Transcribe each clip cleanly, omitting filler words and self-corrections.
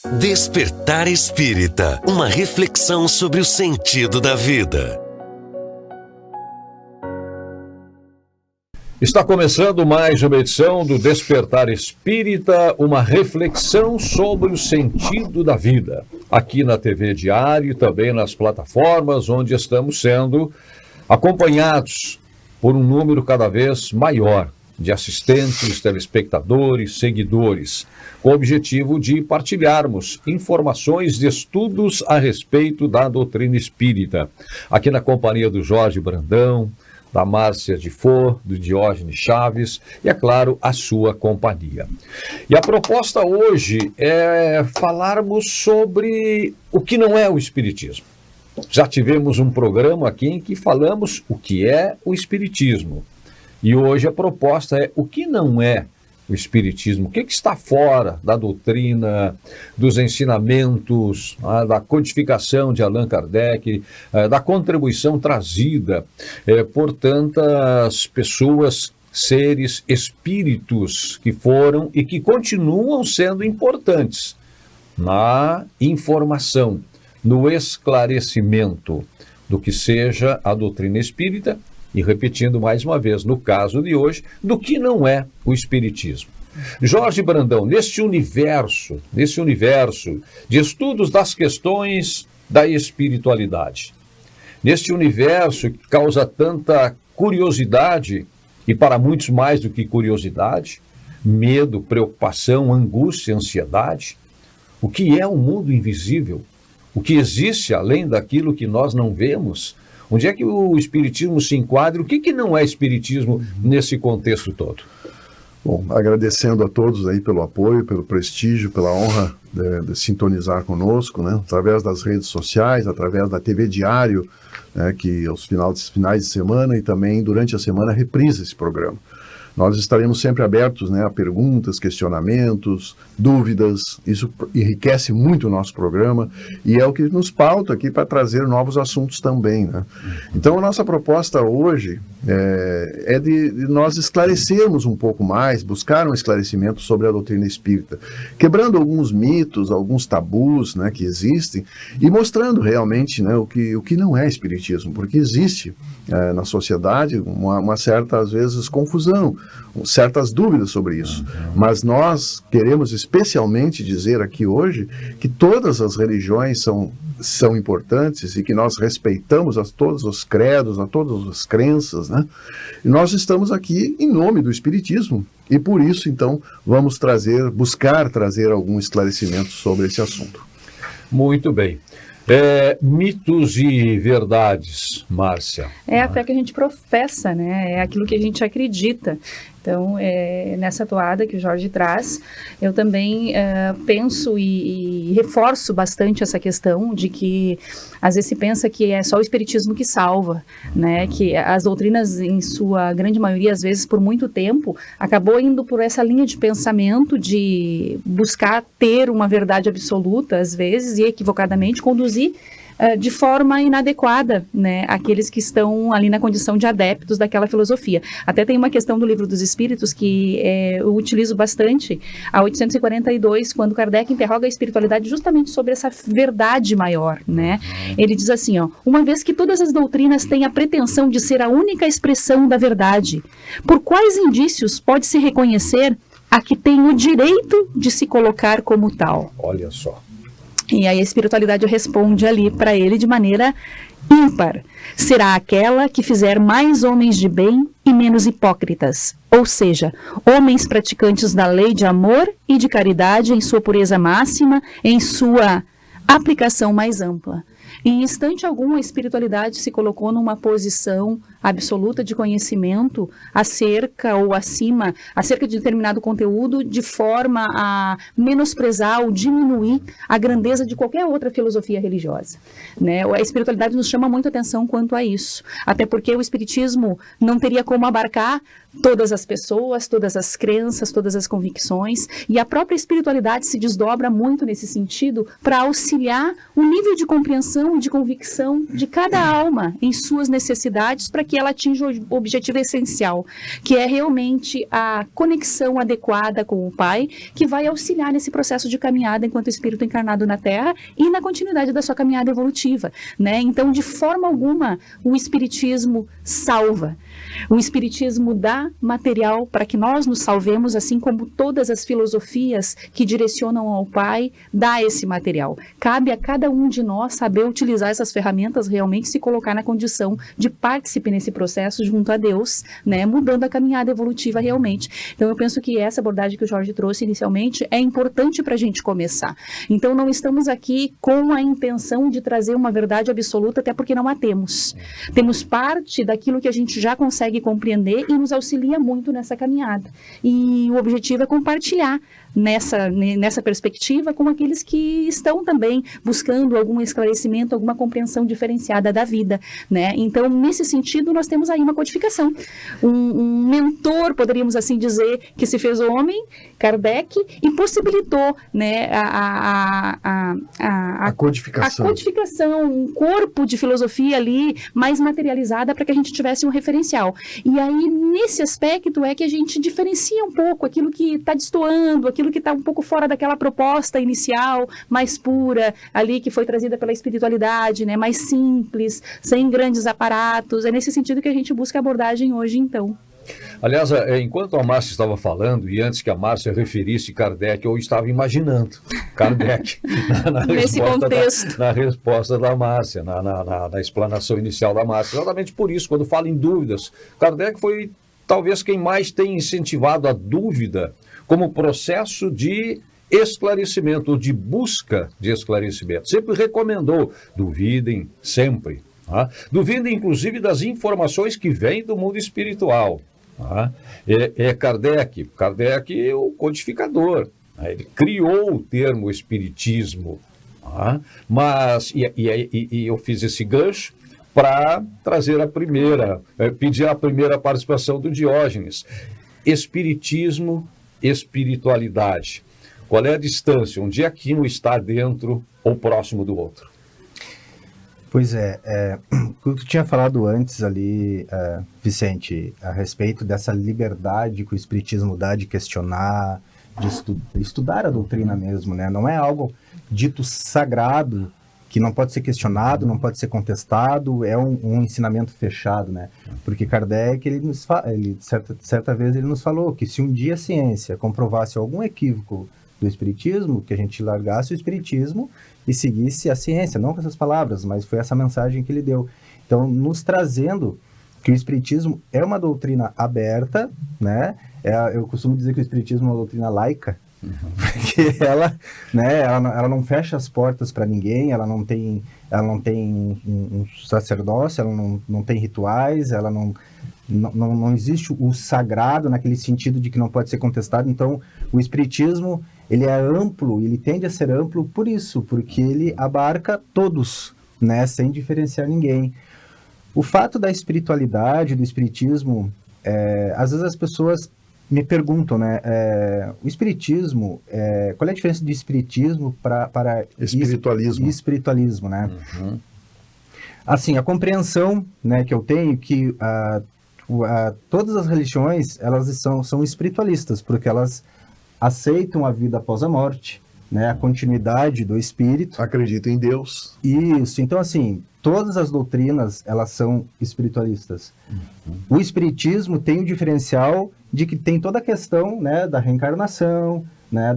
Despertar Espírita, uma reflexão sobre o sentido da vida. Está começando mais uma edição do Despertar Espírita, uma reflexão sobre o sentido da vida. Aqui na TV Diário e também nas plataformas onde estamos sendo acompanhados por um número cada vez maior de assistentes, telespectadores, seguidores, com o objetivo de partilharmos informações de estudos a respeito da doutrina espírita. Aqui na companhia do Jorge Brandão, da Márcia de For, do Diógenes Chaves e, é claro, a sua companhia. E a proposta hoje é falarmos sobre o que não é o Espiritismo. Já tivemos um programa aqui em que falamos o que é o Espiritismo. E hoje a proposta é o que não é o Espiritismo, o que está fora da doutrina, dos ensinamentos, da codificação de Allan Kardec, da contribuição trazida por tantas pessoas, seres, espíritos que foram e que continuam sendo importantes na informação, no esclarecimento do que seja a doutrina espírita. E repetindo mais uma vez, no caso de hoje, do que não é o Espiritismo. Jorge Brandão, neste universo de estudos das questões da espiritualidade, neste universo que causa tanta curiosidade, e para muitos mais do que curiosidade, medo, preocupação, angústia, ansiedade, o que é o mundo invisível? O que existe além daquilo que nós não vemos? Onde é que o Espiritismo se enquadra? O que não é Espiritismo nesse contexto todo? Bom, agradecendo a todos aí pelo apoio, pelo prestígio, pela honra de sintonizar conosco, né? Através das redes sociais, através da TV Diário, né? Que aos finais de semana e também durante a semana reprisa esse programa. Nós estaremos sempre abertos, né, a perguntas, questionamentos, dúvidas. Isso enriquece muito o nosso programa e é o que nos pauta aqui para trazer novos assuntos também, né? Então, a nossa proposta hoje é de nós esclarecermos um pouco mais, buscar um esclarecimento sobre a doutrina espírita, quebrando alguns mitos, alguns tabus, né, que existem e mostrando realmente, né, o que não é espiritismo, porque existe na sociedade uma certa, às vezes, confusão, certas dúvidas sobre isso. Mas nós queremos especialmente dizer aqui hoje que todas as religiões são importantes e que nós respeitamos a todos os credos, a todas as crenças, né? E nós estamos aqui em nome do Espiritismo e por isso, então, vamos buscar trazer algum esclarecimento sobre esse assunto. Muito bem. Mitos e verdades, Márcia. É a fé que a gente professa, né? É aquilo que a gente acredita. Então, nessa toada que o Jorge traz, eu também penso e reforço bastante essa questão de que às vezes se pensa que é só o Espiritismo que salva, né? Que as doutrinas, em sua grande maioria, às vezes por muito tempo, acabou indo por essa linha de pensamento de buscar ter uma verdade absoluta, às vezes, e equivocadamente conduzir de forma inadequada, né, aqueles que estão ali na condição de adeptos daquela filosofia. Até tem uma questão do Livro dos Espíritos que eu utilizo bastante, a 842, quando Kardec interroga a espiritualidade justamente sobre essa verdade maior, né? Ele diz assim, uma vez que todas as doutrinas têm a pretensão de ser a única expressão da verdade, por quais indícios pode-se reconhecer a que tem o direito de se colocar como tal? Olha só. E aí a espiritualidade responde ali para ele de maneira ímpar. Será aquela que fizer mais homens de bem e menos hipócritas, ou seja, homens praticantes da lei de amor e de caridade em sua pureza máxima, em sua aplicação mais ampla. Em instante algum, a espiritualidade se colocou numa posição absoluta de conhecimento acerca de determinado conteúdo, de forma a menosprezar ou diminuir a grandeza de qualquer outra filosofia religiosa, né? A espiritualidade nos chama muito atenção quanto a isso, até porque o espiritismo não teria como abarcar todas as pessoas, todas as crenças, todas as convicções, e a própria espiritualidade se desdobra muito nesse sentido para auxiliar o nível de compreensão conclusão e de convicção de cada alma em suas necessidades para que ela atinja o objetivo essencial, que é realmente a conexão adequada com o Pai, que vai auxiliar nesse processo de caminhada enquanto espírito encarnado na Terra e na continuidade da sua caminhada evolutiva, né? Então, de forma alguma, o Espiritismo salva. O Espiritismo dá material para que nós nos salvemos, assim como todas as filosofias que direcionam ao Pai, dá esse material. Cabe a cada um de nós saber utilizar essas ferramentas, realmente se colocar na condição de partícipe nesse processo junto a Deus, né, mudando a caminhada evolutiva realmente. Então eu penso que essa abordagem que o Jorge trouxe inicialmente é importante para a gente começar. Então não estamos aqui com a intenção de trazer uma verdade absoluta, até porque não a temos. Temos parte daquilo que a gente já consegue compreender e nos auxilia muito nessa caminhada. E o objetivo é compartilhar nessa perspectiva com aqueles que estão também buscando algum esclarecimento, alguma compreensão diferenciada da vida, né? Então, nesse sentido, nós temos aí uma codificação. Um mentor, poderíamos assim dizer, que se fez homem, Kardec, e possibilitou, né, a codificação. A codificação, um corpo de filosofia ali mais materializada para que a gente tivesse um referencial. E aí, nesse aspecto, é que a gente diferencia um pouco aquilo que está destoando, aquilo que está um pouco fora daquela proposta inicial, mais pura, ali que foi trazida pela espiritualidade, né, mais simples, sem grandes aparatos. É nesse sentido que a gente busca a abordagem hoje, então. Aliás, enquanto a Márcia estava falando, e antes que a Márcia referisse Kardec, eu estava imaginando Kardec nesse contexto. Na resposta da Márcia, na explanação inicial da Márcia. Exatamente por isso, quando fala em dúvidas, Kardec foi talvez quem mais tem incentivado a dúvida como processo de esclarecimento, ou de busca de esclarecimento. Sempre recomendou, duvidem sempre. Tá? Duvidem, inclusive, das informações que vêm do mundo espiritual. Tá? Kardec é o codificador. Tá? Ele criou o termo espiritismo. Tá? Mas, e eu fiz esse gancho para trazer pedir a primeira participação do Diógenes. Espiritismo, espiritualidade. Qual é a distância? Onde é que um está dentro ou próximo do outro? Pois o que tu tinha falado antes ali, Vicente, a respeito dessa liberdade que o Espiritismo dá de questionar, de estudar a doutrina mesmo, né? Não é algo dito sagrado, que não pode ser questionado, não pode ser contestado, é um ensinamento fechado, né? Porque Kardec, certa vez ele nos falou que se um dia a ciência comprovasse algum equívoco do Espiritismo, que a gente largasse o Espiritismo e seguisse a ciência, não com essas palavras, mas foi essa mensagem que ele deu. Então, nos trazendo que o Espiritismo é uma doutrina aberta, né? Eu costumo dizer que o Espiritismo é uma doutrina laica, porque ela não fecha as portas para ninguém, ela não tem um sacerdócio, ela não tem rituais, ela não existe o sagrado naquele sentido de que não pode ser contestado. Então, o Espiritismo, ele é amplo, ele tende a ser amplo por isso, porque ele abarca todos, né, sem diferenciar ninguém. O fato da espiritualidade, do Espiritismo, às vezes as pessoas me perguntam, né, o Espiritismo, qual é a diferença de Espiritismo para espiritualismo, né? Uhum. Assim, a compreensão, né, que eu tenho que todas as religiões, elas são espiritualistas, porque elas aceitam a vida após a morte, né, a continuidade do espírito. Acreditam em Deus. Isso, então assim, todas as doutrinas, elas são espiritualistas. Uhum. O espiritismo tem o diferencial de que tem toda a questão, né, da reencarnação, né,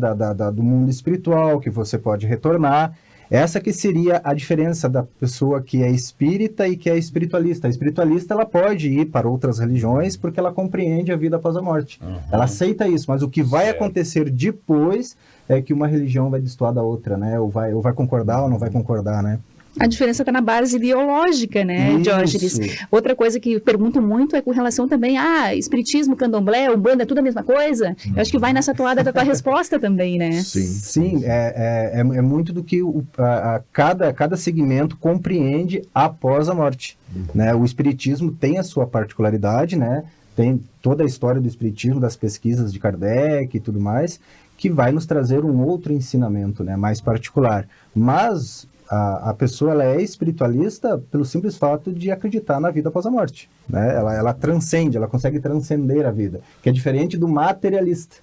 do mundo espiritual, que você pode retornar. Essa que seria a diferença da pessoa que é espírita e que é espiritualista. A espiritualista, ela pode ir para outras religiões porque ela compreende a vida após a morte. Uhum. Ela aceita isso, mas o que vai Certo. acontecer depois é que uma religião vai destoar da outra, né? Ou vai concordar ou não vai concordar, né? A diferença está na base ideológica, né, Diógenes? Outra coisa que pergunto muito é com relação também a espiritismo, candomblé, umbanda, é tudo a mesma coisa? Eu acho que vai nessa toada da tua resposta também, né? Sim, é muito do que cada segmento compreende após a morte, né? O espiritismo tem a sua particularidade, né? Tem toda a história do espiritismo, das pesquisas de Kardec e tudo mais, que vai nos trazer um outro ensinamento, né, mais particular. Mas a pessoa ela é espiritualista pelo simples fato de acreditar na vida após a morte, né? Ela transcende, ela consegue transcender a vida, que é diferente do materialista.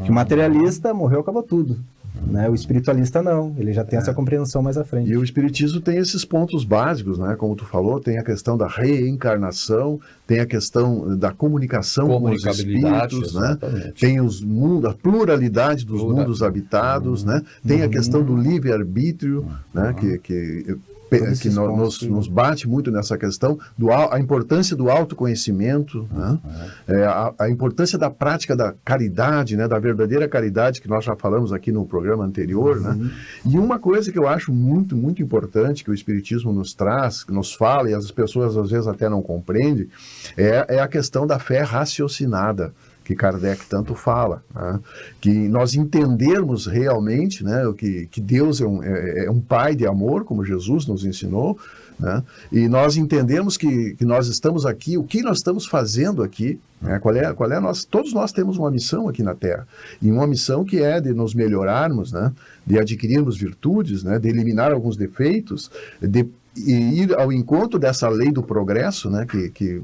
Que o materialista morreu, acabou tudo. Né? O espiritualista não, ele já tem essa compreensão mais à frente. E o espiritismo tem esses pontos básicos, né? Como tu falou, tem a questão da reencarnação, tem a questão da comunicação com os espíritos, né? Tem a pluralidade dos mundos habitados, né? Tem a questão do livre-arbítrio, né? Que nos bate muito nessa questão, a importância do autoconhecimento, né? A importância da prática da caridade, né? Da verdadeira caridade, que nós já falamos aqui no programa anterior, né? E uma coisa que eu acho muito, muito importante, que o Espiritismo nos traz, que nos fala, e as pessoas às vezes até não compreendem, é a questão da fé raciocinada, que Kardec tanto fala, né? Que nós entendermos realmente, né, que Deus é um pai de amor, como Jesus nos ensinou, né? E nós entendemos que nós estamos aqui, o que nós estamos fazendo aqui, né? Qual é a nossa, todos nós temos uma missão aqui na Terra, e uma missão que é de nos melhorarmos, né? De adquirirmos virtudes, né? De eliminar alguns defeitos, e ir ao encontro dessa lei do progresso, né, que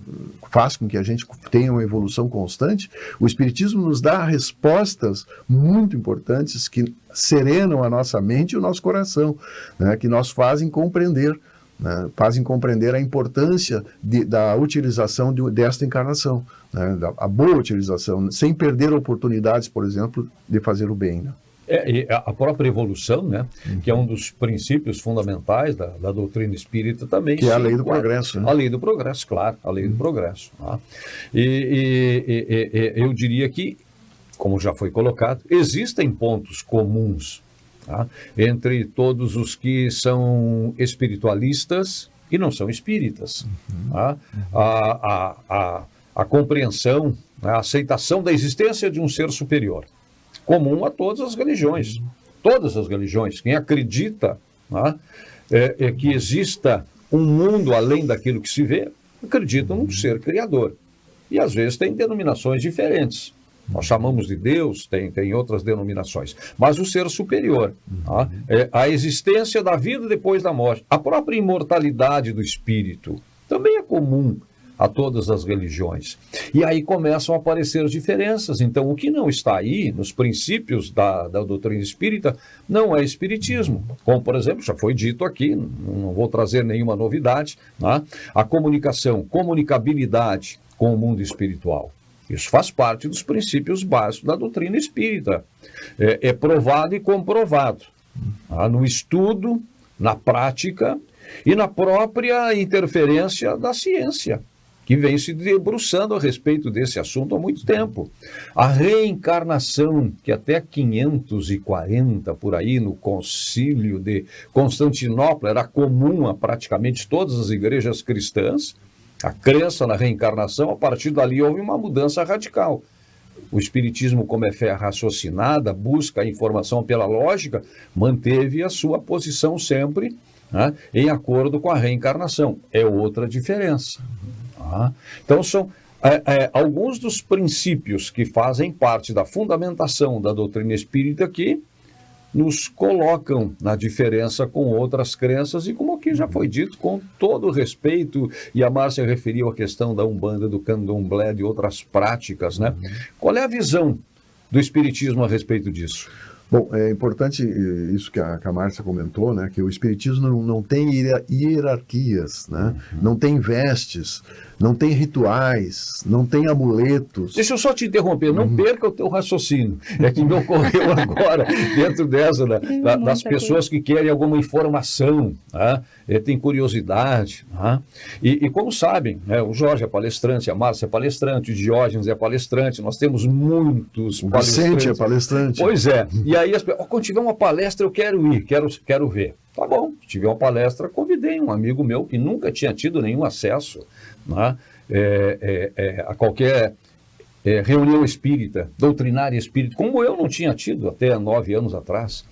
faz com que a gente tenha uma evolução constante. O Espiritismo nos dá respostas muito importantes que serenam a nossa mente e o nosso coração, né, que nos fazem compreender, né, a importância da utilização desta encarnação, né, a boa utilização, sem perder oportunidades, por exemplo, de fazer o bem, né? E a própria evolução, né, que é um dos princípios fundamentais da doutrina espírita também. Que é a lei do progresso. Né? A lei do progresso, claro, a lei do progresso. Tá? E eu diria que, como já foi colocado, existem pontos comuns, tá, entre todos os que são espiritualistas e não são espíritas. Tá? A compreensão, a aceitação da existência de um ser superior, comum a todas as religiões. Todas as religiões. Quem acredita, né, que exista um mundo além daquilo que se vê, acredita num ser criador. E às vezes tem denominações diferentes. Nós chamamos de Deus, tem outras denominações. Mas o ser superior, tá, a existência da vida depois da morte, a própria imortalidade do espírito, também é comum a todas as religiões. E aí começam a aparecer diferenças. Então, o que não está aí, nos princípios da doutrina espírita, não é espiritismo. Como, por exemplo, já foi dito aqui, não vou trazer nenhuma novidade, né? A comunicabilidade com o mundo espiritual. Isso faz parte dos princípios básicos da doutrina espírita. É provado e comprovado, tá? No estudo, na prática e na própria interferência da ciência, que vem se debruçando a respeito desse assunto há muito tempo. A reencarnação, que até 540, por aí, no concílio de Constantinopla, era comum a praticamente todas as igrejas cristãs, a crença na reencarnação. A partir dali houve uma mudança radical. O espiritismo, como é fé raciocinada, busca a informação pela lógica, manteve a sua posição sempre, né, em acordo com a reencarnação. É outra diferença. Então, são alguns dos princípios que fazem parte da fundamentação da doutrina espírita que nos colocam na diferença com outras crenças, e como aqui já foi dito, com todo o respeito, e a Márcia referiu a questão da Umbanda, do Candomblé, de outras práticas, né? Qual é a visão do espiritismo a respeito disso? Bom, é importante isso que a Márcia comentou, né, que o espiritismo não tem hierarquias, né, não tem vestes, não tem rituais, não tem amuletos. Deixa eu só te interromper, não perca o teu raciocínio. É que me ocorreu agora, dentro dessa, das pessoas que querem alguma informação, tá? Tem curiosidade. Tá? E como sabem, né, o Jorge é palestrante, a Márcia é palestrante, o Diógenes é palestrante, nós temos muitos palestrantes. O Vicente é palestrante. Pois é. E aí, quando tiver uma palestra, eu quero ir, quero ver. Tá bom, se tiver uma palestra, convidei um amigo meu que nunca tinha tido nenhum acesso, né, a qualquer reunião espírita, doutrinária espírita, como eu não tinha tido até 9 anos atrás.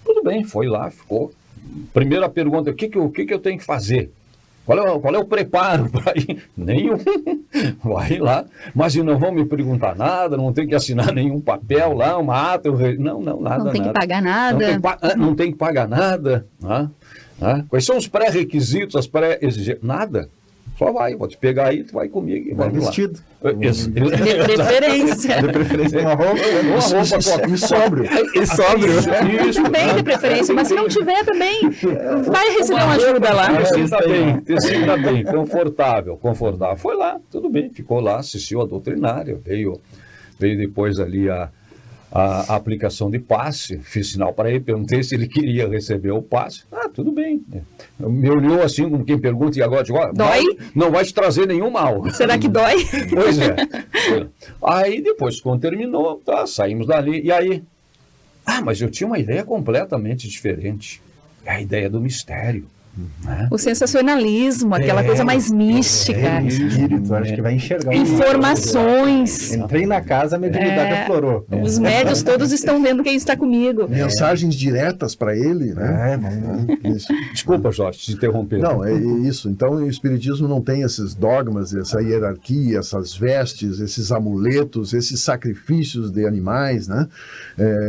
Tudo bem, foi lá, ficou. Primeira pergunta, o que eu tenho que fazer? Qual é o preparo para ir? Nenhum. Vai lá, mas não vão me perguntar nada, não tem que assinar nenhum papel lá, uma ata, não, nada. Não tem que pagar nada. Não tem que pagar nada. Né? Né? Quais são os pré-requisitos, as pré-exigências? Nada. Só vai, vou te pegar aí, tu vai comigo e Vai vamos lá. vestido. De preferência. De preferência uma roupa. E sóbrio. E sóbrio. Isso. Também de preferência, mas se não tiver também, vai receber uma ajuda lá. Tecido tá bem, confortável. Foi lá, tudo bem, ficou lá, assistiu a doutrinária, veio depois ali a aplicação de passe, fiz sinal para ele, perguntei se ele queria receber o passe. Tudo bem. Me olhou assim, como quem pergunta, e agora, Dói? Não vai te trazer nenhum mal. Será que dói? Pois é. Aí depois, quando terminou, saímos dali, e aí? Mas eu tinha uma ideia completamente diferente. É a ideia do mistério. Né? O sensacionalismo, aquela coisa mais mística. O espírito, acho que vai enxergar. Informações. Entrei na casa, a mediunidade aflorou. Os médios todos estão vendo quem está comigo. Mensagens diretas para ele, né? Isso. Desculpa, Jorge, te interromper. Não, é isso. Então, o Espiritismo não tem esses dogmas, essa hierarquia, essas vestes, esses amuletos, esses sacrifícios de animais, né?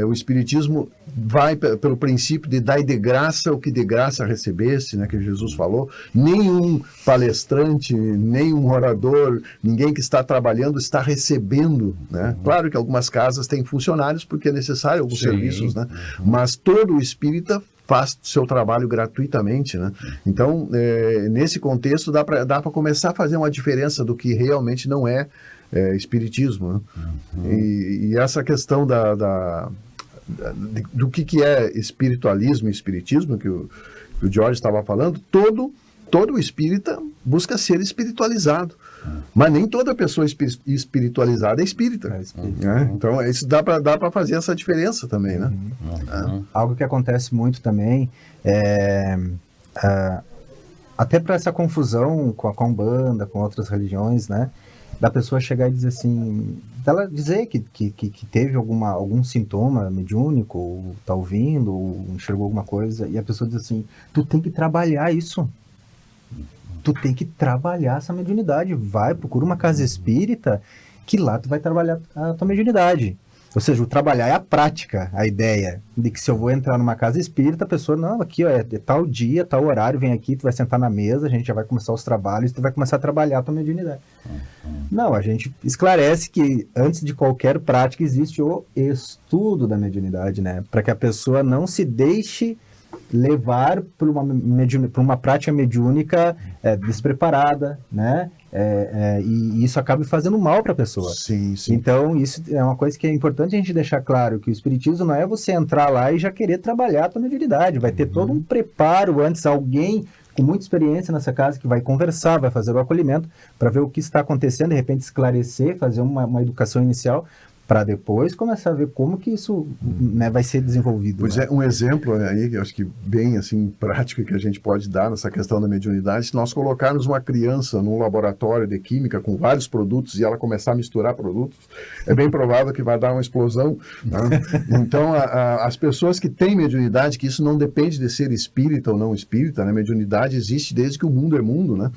O Espiritismo vai pelo princípio de dar de graça o que de graça recebesse, né, que Jesus falou. Nenhum palestrante, nenhum orador, ninguém que está trabalhando está recebendo, né? Claro que algumas casas têm funcionários porque é necessário alguns serviços, né? Mas todo espírita faz seu trabalho gratuitamente, né? Então, nesse contexto, dá para começar a fazer uma diferença do que realmente não é espiritismo, né? E essa questão do que é espiritualismo e espiritismo, que o Jorge estava falando, todo espírita busca ser espiritualizado, mas nem toda pessoa espiritualizada é espírita. Né? Então, isso dá para fazer essa diferença também, né? Algo que acontece muito também até para essa confusão com a Umbanda, com outras religiões, né? Da pessoa chegar e dizer assim, dela dizer que teve algum sintoma mediúnico, ou tá ouvindo, ou enxergou alguma coisa, e a pessoa diz assim, tu tem que trabalhar isso. Tu tem que trabalhar essa mediunidade. Vai, procura uma casa espírita, que lá tu vai trabalhar a tua mediunidade. Ou seja, o trabalhar é a prática, a ideia de que se eu vou entrar numa casa espírita, a pessoa, não, aqui ó, é tal dia, tal horário, vem aqui, tu vai sentar na mesa, a gente já vai começar os trabalhos, tu vai começar a trabalhar a tua mediunidade. Não, a gente esclarece que antes de qualquer prática existe o estudo da mediunidade, né? Para que a pessoa não se deixe levar por uma prática mediúnica despreparada, né? E isso acaba fazendo mal para a pessoa. Sim, sim. Então, isso é uma coisa que é importante a gente deixar claro, que o espiritismo não é você entrar lá e já querer trabalhar a tua mediunidade. Vai ter todo um preparo antes, alguém com muita experiência nessa casa que vai conversar, vai fazer o acolhimento para ver o que está acontecendo, de repente esclarecer, fazer uma educação inicial, para depois começar a ver como que isso, né, vai ser desenvolvido. Pois né? Um exemplo aí, que eu acho que bem assim, prático que a gente pode dar nessa questão da mediunidade, se nós colocarmos uma criança num laboratório de química com vários produtos e ela começar a misturar produtos, é bem provável que vai dar uma explosão. Né? Então, as pessoas que têm mediunidade, que isso não depende de ser espírita ou não espírita, né? Mediunidade existe desde que o mundo é mundo, né?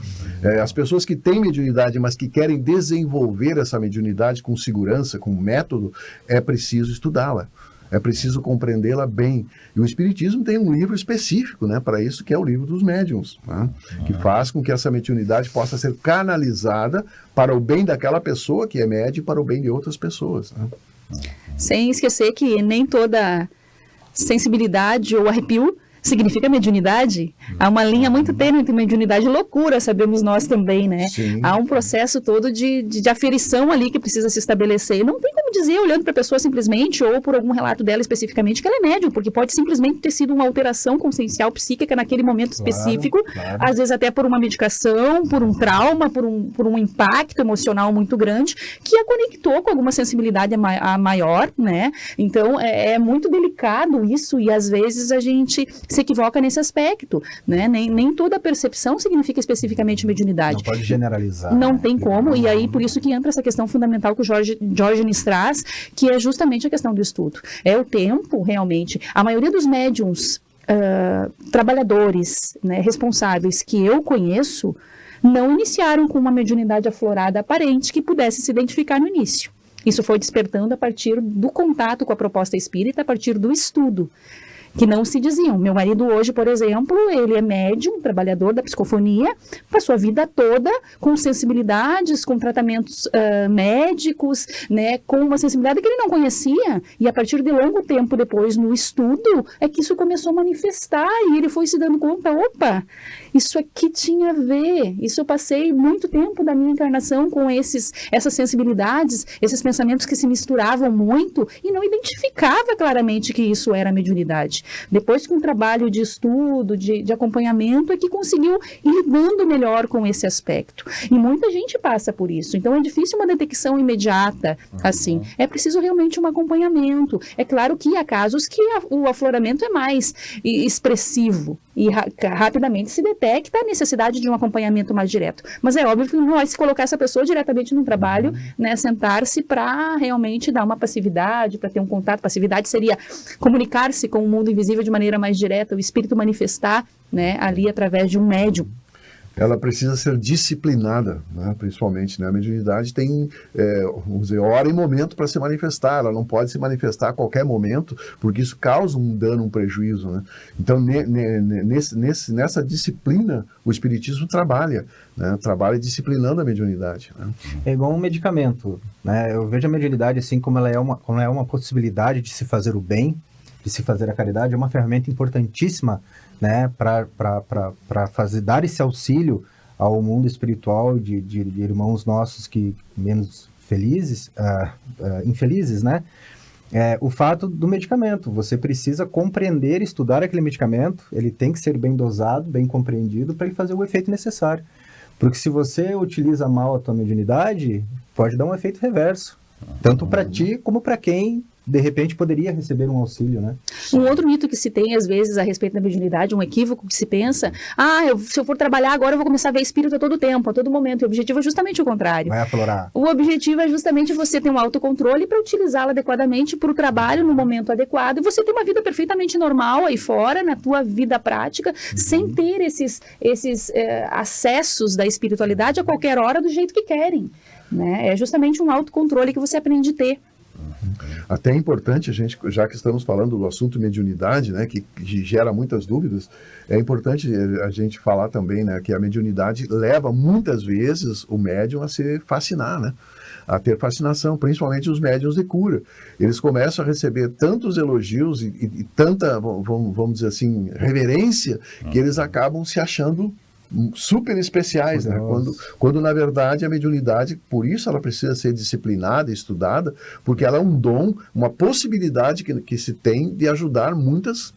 As pessoas que têm mediunidade, mas que querem desenvolver essa mediunidade com segurança, com método, é preciso estudá-la, é preciso compreendê-la bem. E o Espiritismo tem um livro específico, né, para isso, que é o livro dos médiuns, né, que faz com que essa mediunidade possa ser canalizada para o bem daquela pessoa que é médium e para o bem de outras pessoas. Né? Sem esquecer que nem toda sensibilidade ou arrepio significa mediunidade. Há uma linha muito tênue entre mediunidade e loucura, sabemos nós também, né? Sim. Há um processo todo de aferição ali que precisa se estabelecer. Não tem como dizer, olhando para a pessoa simplesmente, ou por algum relato dela especificamente, que ela é médium, porque pode simplesmente ter sido uma alteração consciencial psíquica naquele momento específico, claro. Às vezes até por uma medicação, por um trauma, por um impacto emocional muito grande, que a conectou com alguma sensibilidade a maior, né? Então, é muito delicado isso, e às vezes a gente se equivoca nesse aspecto, né? Nem toda percepção significa especificamente mediunidade. Não pode generalizar. Não né? tem como, e aí por isso que entra essa questão fundamental que o Jorge nos traz, que é justamente a questão do estudo. É o tempo, realmente. A maioria dos médiuns, trabalhadores, né, responsáveis que eu conheço, não iniciaram com uma mediunidade aflorada aparente que pudesse se identificar no início. Isso foi despertando a partir do contato com a proposta espírita, a partir do estudo. que não se diziam. Meu marido hoje, por exemplo, ele é médium, trabalhador da psicofonia, passou a vida toda com sensibilidades, com tratamentos médicos, né, com uma sensibilidade que ele não conhecia, e a partir de longo tempo depois, no estudo, é que isso começou a manifestar, e ele foi se dando conta, opa, isso aqui tinha a ver, isso eu passei muito tempo da minha encarnação com essas sensibilidades, esses pensamentos que se misturavam muito, e não identificava claramente que isso era mediunidade. Depois que um trabalho de estudo, de acompanhamento, é que conseguiu ir lidando melhor com esse aspecto. E muita gente passa por isso. Então é difícil uma detecção imediata, assim. É preciso realmente um acompanhamento. É claro que há casos que o afloramento é mais expressivo e rapidamente se detecta a necessidade de um acompanhamento mais direto. Mas é óbvio que não vai se colocar essa pessoa diretamente num trabalho, né, sentar-se para realmente dar uma passividade, para ter um contato. Passividade seria comunicar-se com o mundo invisível de maneira mais direta, o espírito manifestar, né, ali através de um médium. Ela precisa ser disciplinada, né? Principalmente, né? A mediunidade tem, vamos dizer, hora e momento para se manifestar. Ela não pode se manifestar a qualquer momento, porque isso causa um dano, um prejuízo, né? Então, nessa disciplina, o Espiritismo trabalha, né? Trabalha disciplinando a mediunidade, né? É igual um medicamento, né? Eu vejo a mediunidade assim como ela é uma possibilidade de se fazer o bem, de se fazer a caridade, é uma ferramenta importantíssima, né, para dar esse auxílio ao mundo espiritual de irmãos nossos que menos felizes, infelizes, né? O fato do medicamento, você precisa compreender, estudar aquele medicamento, ele tem que ser bem dosado, bem compreendido para ele fazer o efeito necessário. Porque se você utiliza mal a tua mediunidade, pode dar um efeito reverso, tanto para ti como para quem de repente poderia receber um auxílio, né? Um outro mito que se tem, às vezes, a respeito da mediunidade, um equívoco que se pensa, se eu for trabalhar agora, eu vou começar a ver espírito a todo tempo, a todo momento. E o objetivo é justamente o contrário. Vai aflorar. O objetivo é justamente você ter um autocontrole para utilizá-lo adequadamente para o trabalho no momento adequado, e você ter uma vida perfeitamente normal aí fora, na tua vida prática, sem ter esses acessos da espiritualidade a qualquer hora do jeito que querem, né? É justamente um autocontrole que você aprende a ter. Até é importante a gente, já que estamos falando do assunto mediunidade, né, que gera muitas dúvidas, é importante a gente falar também, né, que a mediunidade leva muitas vezes o médium a se fascinar, né, a ter fascinação, principalmente os médiuns de cura. Eles começam a receber tantos elogios e tanta, vamos dizer assim, reverência, que eles acabam se achando super especiais, né? Quando na verdade a mediunidade, por isso ela precisa ser disciplinada, estudada, porque ela é um dom, uma possibilidade que se tem de ajudar muitas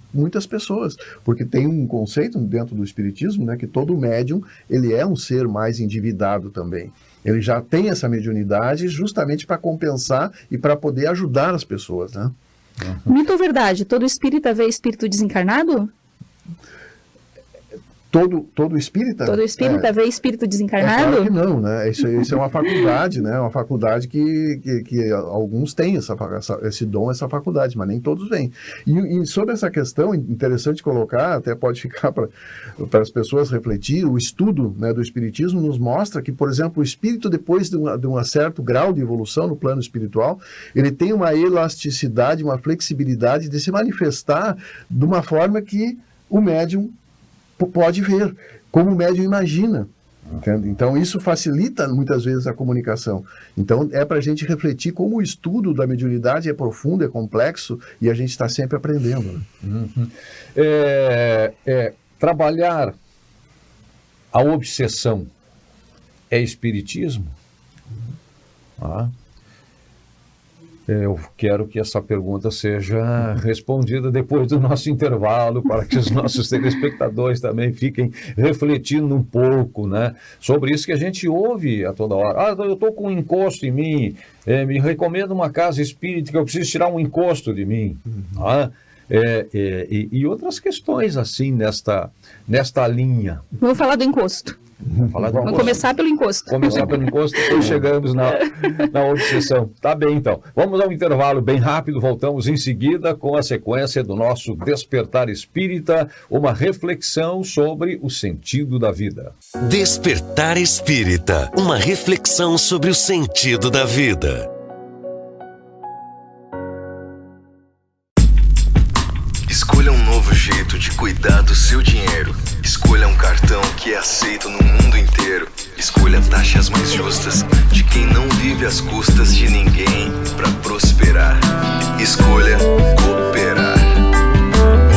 pessoas, porque tem um conceito dentro do espiritismo, né, que todo médium, ele é um ser mais endividado também. Ele já tem essa mediunidade justamente para compensar e para poder ajudar as pessoas, né? Mito ou verdade? Todo espírita vê espírito desencarnado? Todo espírita? Todo espírita vê espírito desencarnado? Claro que não, né? Isso é uma faculdade, né? Uma faculdade que alguns têm esse dom, essa faculdade, mas nem todos vêm. E sobre essa questão, interessante colocar, até pode ficar para as pessoas refletir, o estudo, né, do espiritismo nos mostra que, por exemplo, o espírito, depois de um certo grau de evolução no plano espiritual, ele tem uma elasticidade, uma flexibilidade de se manifestar de uma forma que o médium pode ver, como o médium imagina. Entende? Então isso facilita muitas vezes a comunicação. Então é para a gente refletir como o estudo da mediunidade é profundo, é complexo, e a gente está sempre aprendendo, né? Trabalhar a obsessão é espiritismo? Eu quero que essa pergunta seja respondida depois do nosso intervalo, para que os nossos telespectadores também fiquem refletindo um pouco, né, sobre isso que a gente ouve a toda hora. Eu estou com um encosto em mim, me recomenda uma casa espírita que eu preciso tirar um encosto de mim. E outras questões assim nesta linha. Vamos falar do encosto. Vamos começar pelo encosto. Começar pelo encosto, depois chegamos na obsessão. Tá bem, então. Vamos a um intervalo bem rápido, voltamos em seguida com a sequência do nosso Despertar Espírita, uma reflexão sobre o sentido da vida. Despertar Espírita, uma reflexão sobre o sentido da vida. Escolha um novo cuidar do seu dinheiro. Escolha um cartão que é aceito no mundo inteiro. Escolha taxas mais justas de quem não vive às custas de ninguém pra prosperar. Escolha cooperar.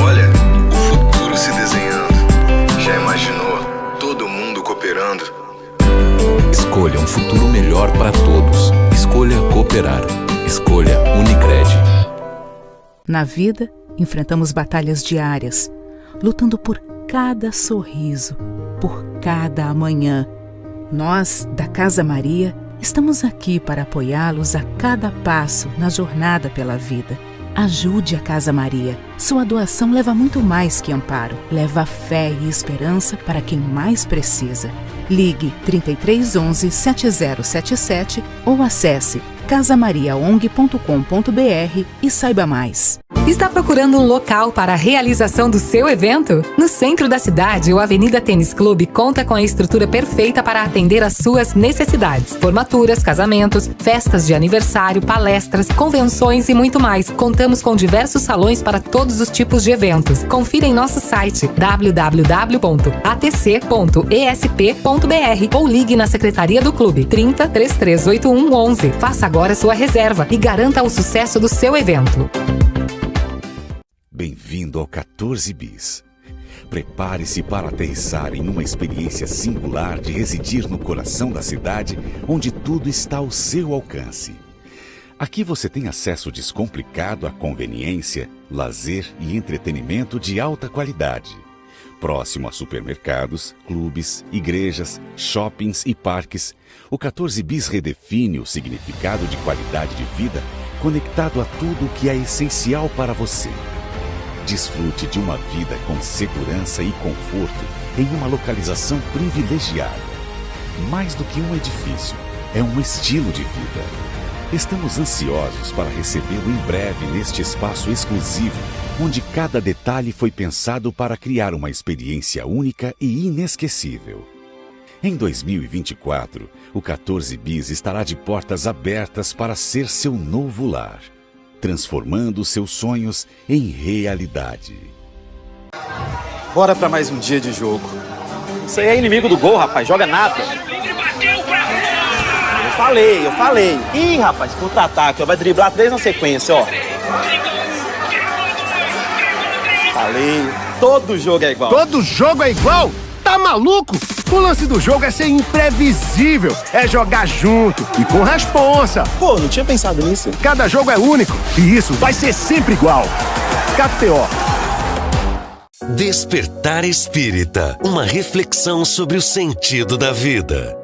Olha, o futuro se desenhando. Já imaginou todo mundo cooperando? Escolha um futuro melhor para todos. Escolha cooperar. Escolha Unicred. Na vida, enfrentamos batalhas diárias, lutando por cada sorriso, por cada amanhã. Nós, da Casa Maria, estamos aqui para apoiá-los a cada passo na jornada pela vida. Ajude a Casa Maria. Sua doação leva muito mais que amparo. Leva fé e esperança para quem mais precisa. Ligue 3311 7077 ou acesse casamariaong.com.br e saiba mais. Está procurando um local para a realização do seu evento? No centro da cidade, o Avenida Tênis Clube conta com a estrutura perfeita para atender às suas necessidades. Formaturas, casamentos, festas de aniversário, palestras, convenções e muito mais. Contamos com diversos salões para todos os tipos de eventos. Confira em nosso site www.atc.esp.br ou ligue na Secretaria do Clube 30 3381 11. Faça agora sua reserva e garanta o sucesso do seu evento. Bem-vindo ao 14 Bis. Prepare-se para aterrissar em uma experiência singular de residir no coração da cidade, onde tudo está ao seu alcance. Aqui você tem acesso descomplicado à conveniência, lazer e entretenimento de alta qualidade. Próximo a supermercados, clubes, igrejas, shoppings e parques, o 14 Bis redefine o significado de qualidade de vida conectado a tudo que é essencial para você. Desfrute de uma vida com segurança e conforto em uma localização privilegiada. Mais do que um edifício, é um estilo de vida. Estamos ansiosos para recebê-lo em breve neste espaço exclusivo, onde cada detalhe foi pensado para criar uma experiência única e inesquecível. Em 2024, o 14 Bis estará de portas abertas para ser seu novo lar, transformando seus sonhos em realidade. Bora pra mais um dia de jogo. Isso aí é inimigo do gol, rapaz. Joga nada. Eu falei. Ih, rapaz, contra-ataque. Vai driblar 3 na sequência, ó. Falei. Todo jogo é igual. Todo jogo é igual? Tá maluco? O lance do jogo é ser imprevisível, é jogar junto e com responsa. Pô, não tinha pensado nisso. Cada jogo é único e isso vai ser sempre igual. KTO. Despertar Espírita, uma reflexão sobre o sentido da vida.